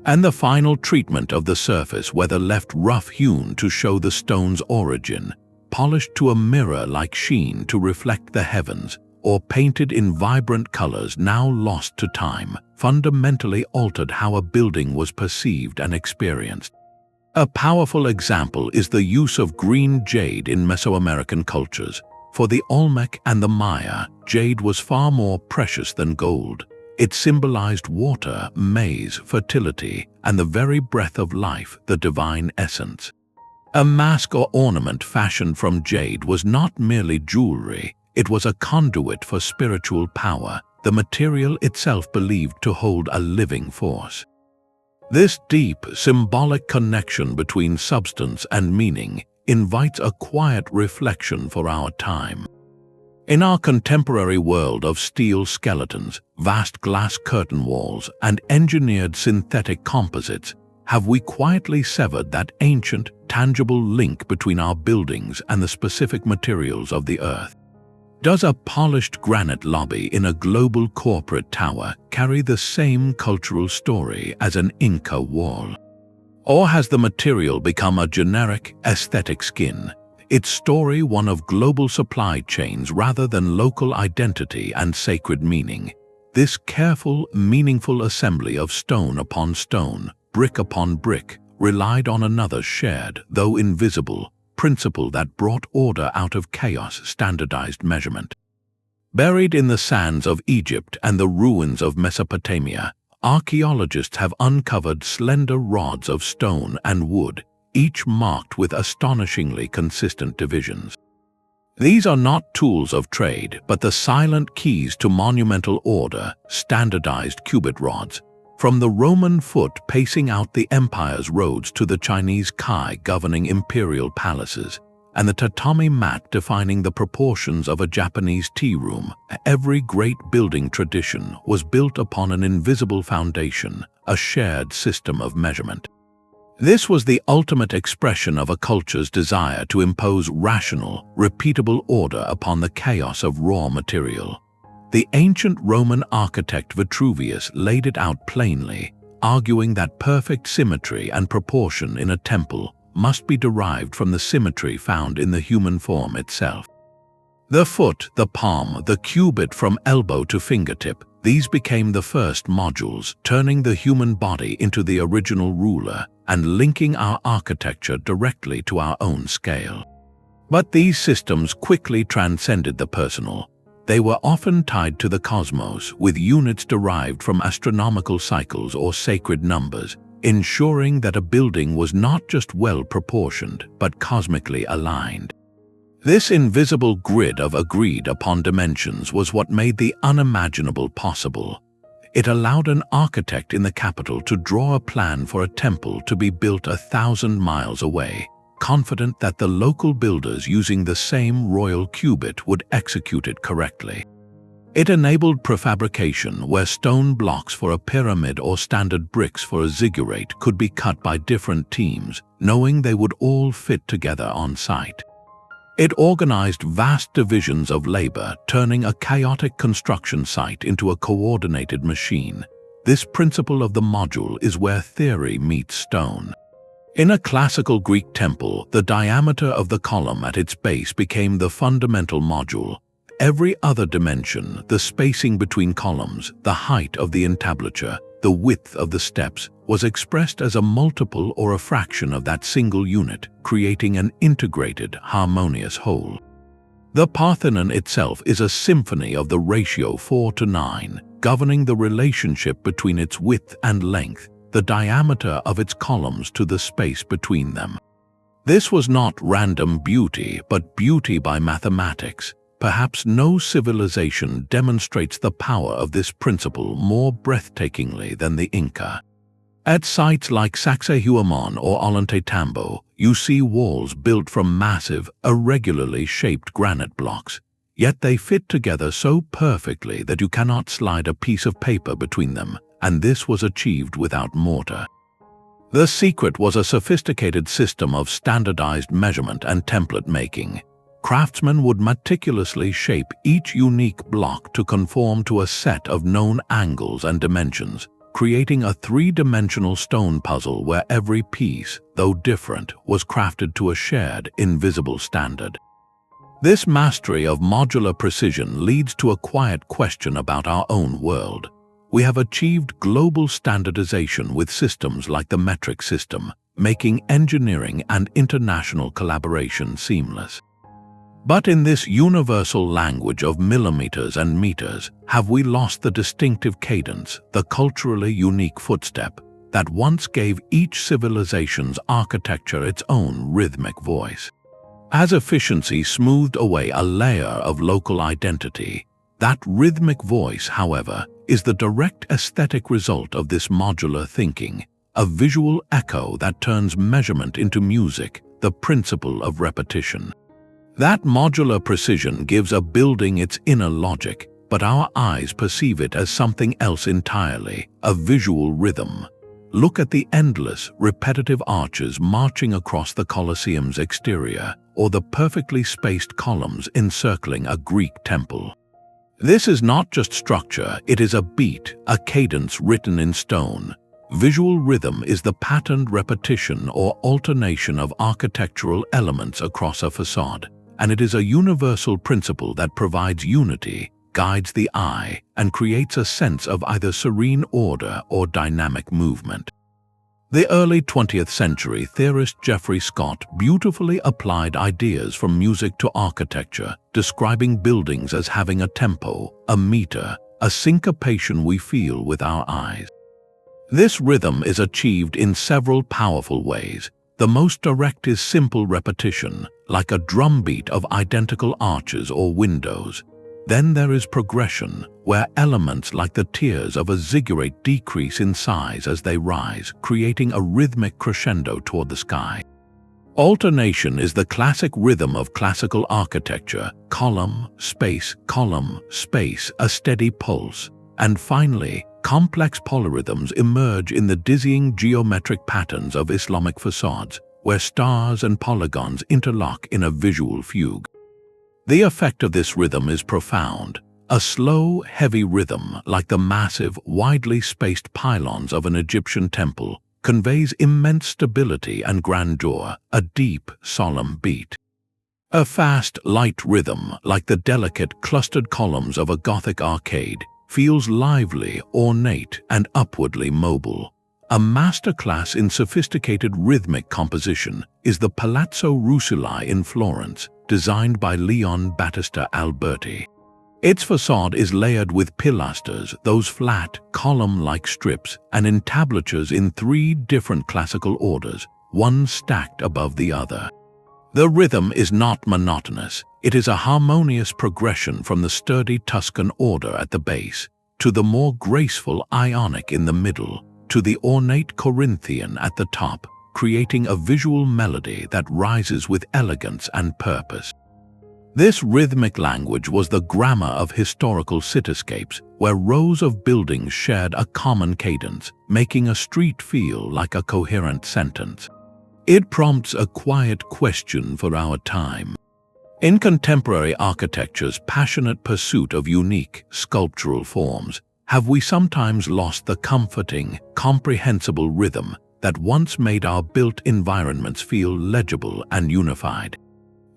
And the final treatment of the surface, whether left rough-hewn to show the stone's origin, polished to a mirror-like sheen to reflect the heavens, or painted in vibrant colors now lost to time, fundamentally altered how a building was perceived and experienced. A powerful example is the use of green jade in Mesoamerican cultures. For the Olmec and the Maya, jade was far more precious than gold. It symbolized water, maize, fertility, and the very breath of life, the divine essence. A mask or ornament fashioned from jade was not merely jewelry, it was a conduit for spiritual power, the material itself believed to hold a living force. This deep, symbolic connection between substance and meaning invites a quiet reflection for our time. In our contemporary world of steel skeletons, vast glass curtain walls, and engineered synthetic composites, have we quietly severed that ancient, tangible link between our buildings and the specific materials of the earth? Does a polished granite lobby in a global corporate tower carry the same cultural story as an Inca wall? Or has the material become a generic, aesthetic skin, its story one of global supply chains rather than local identity and sacred meaning? This careful, meaningful assembly of stone upon stone, brick upon brick, relied on another shared, though invisible, principle that brought order out of chaos: standardized measurement. Buried in the sands of Egypt and the ruins of Mesopotamia, archaeologists have uncovered slender rods of stone and wood, each marked with astonishingly consistent divisions. These are not tools of trade, but the silent keys to monumental order, standardized cubit rods. From the Roman foot pacing out the empire's roads to the Chinese kai governing imperial palaces, and the tatami mat defining the proportions of a Japanese tea room, every great building tradition was built upon an invisible foundation, a shared system of measurement. This was the ultimate expression of a culture's desire to impose rational, repeatable order upon the chaos of raw material. The ancient Roman architect Vitruvius laid it out plainly, arguing that perfect symmetry and proportion in a temple must be derived from the symmetry found in the human form itself. The foot, the palm, the cubit from elbow to fingertip, these became the first modules, turning the human body into the original ruler and linking our architecture directly to our own scale. But these systems quickly transcended the personal. They were often tied to the cosmos, with units derived from astronomical cycles or sacred numbers, ensuring that a building was not just well-proportioned, but cosmically aligned. This invisible grid of agreed-upon dimensions was what made the unimaginable possible. It allowed an architect in the capital to draw a plan for a temple to be built 1,000 miles away, confident that the local builders using the same royal cubit would execute it correctly. It enabled prefabrication, where stone blocks for a pyramid or standard bricks for a ziggurat could be cut by different teams, knowing they would all fit together on site. It organized vast divisions of labor, turning a chaotic construction site into a coordinated machine. This principle of the module is where theory meets stone. In a classical Greek temple, the diameter of the column at its base became the fundamental module. Every other dimension, the spacing between columns, the height of the entablature, the width of the steps, was expressed as a multiple or a fraction of that single unit, creating an integrated, harmonious whole. The Parthenon itself is a symphony of the ratio 4:9, governing the relationship between its width and length, the diameter of its columns to the space between them. This was not random beauty, but beauty by mathematics. Perhaps no civilization demonstrates the power of this principle more breathtakingly than the Inca. At sites like Sacsayhuaman or Ollantaytambo, you see walls built from massive, irregularly shaped granite blocks, yet they fit together so perfectly that you cannot slide a piece of paper between them, and this was achieved without mortar. The secret was a sophisticated system of standardized measurement and template making. craftsmen would meticulously shape each unique block to conform to a set of known angles and dimensions, creating a three-dimensional stone puzzle where every piece, though different, was crafted to a shared, invisible standard. This mastery of modular precision leads to a quiet question about our own world. We have achieved global standardization with systems like the metric system, making engineering and international collaboration seamless. But in this universal language of millimeters and meters, have we lost the distinctive cadence, the culturally unique footstep, that once gave each civilization's architecture its own rhythmic voice? As efficiency smoothed away a layer of local identity, that rhythmic voice, however, is the direct aesthetic result of this modular thinking, a visual echo that turns measurement into music, the principle of repetition. That modular precision gives a building its inner logic, but our eyes perceive it as something else entirely, a visual rhythm. Look at the endless, repetitive arches marching across the Colosseum's exterior, or the perfectly spaced columns encircling a Greek temple. This is not just structure, it is a beat, a cadence written in stone. Visual rhythm is the patterned repetition or alternation of architectural elements across a facade, and it is a universal principle that provides unity, guides the eye, and creates a sense of either serene order or dynamic movement. The early 20th century theorist Geoffrey Scott beautifully applied ideas from music to architecture, describing buildings as having a tempo, a meter, a syncopation we feel with our eyes. This rhythm is achieved in several powerful ways. The most direct is simple repetition, like a drumbeat of identical arches or windows. Then there is progression, where elements like the tiers of a ziggurat decrease in size as they rise, creating a rhythmic crescendo toward the sky. Alternation is the classic rhythm of classical architecture: column, space, a steady pulse. And finally, complex polyrhythms emerge in the dizzying geometric patterns of Islamic facades, where stars and polygons interlock in a visual fugue. The effect of this rhythm is profound. A slow, heavy rhythm, like the massive, widely spaced pylons of an Egyptian temple, conveys immense stability and grandeur, a deep, solemn beat. A fast, light rhythm, like the delicate, clustered columns of a Gothic arcade, feels lively, ornate, and upwardly mobile. A masterclass in sophisticated rhythmic composition is the Palazzo Rucellai in Florence, designed by Leon Battista Alberti. Its facade is layered with pilasters, those flat, column-like strips, and entablatures in three different classical orders, one stacked above the other. The rhythm is not monotonous. It is a harmonious progression from the sturdy Tuscan order at the base, to the more graceful Ionic in the middle, to the ornate Corinthian at the top, creating a visual melody that rises with elegance and purpose. This rhythmic language was the grammar of historical cityscapes, where rows of buildings shared a common cadence, making a street feel like a coherent sentence. It prompts a quiet question for our time. In contemporary architecture's passionate pursuit of unique, sculptural forms, have we sometimes lost the comforting, comprehensible rhythm that once made our built environments feel legible and unified?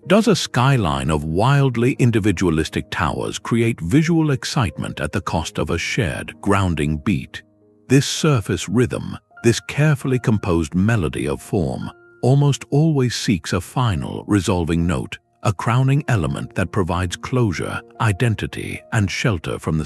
Does a skyline of wildly individualistic towers create visual excitement at the cost of a shared, grounding beat? This surface rhythm, this carefully composed melody of form, almost always seeks a final, resolving note, a crowning element that provides closure, identity, and shelter from the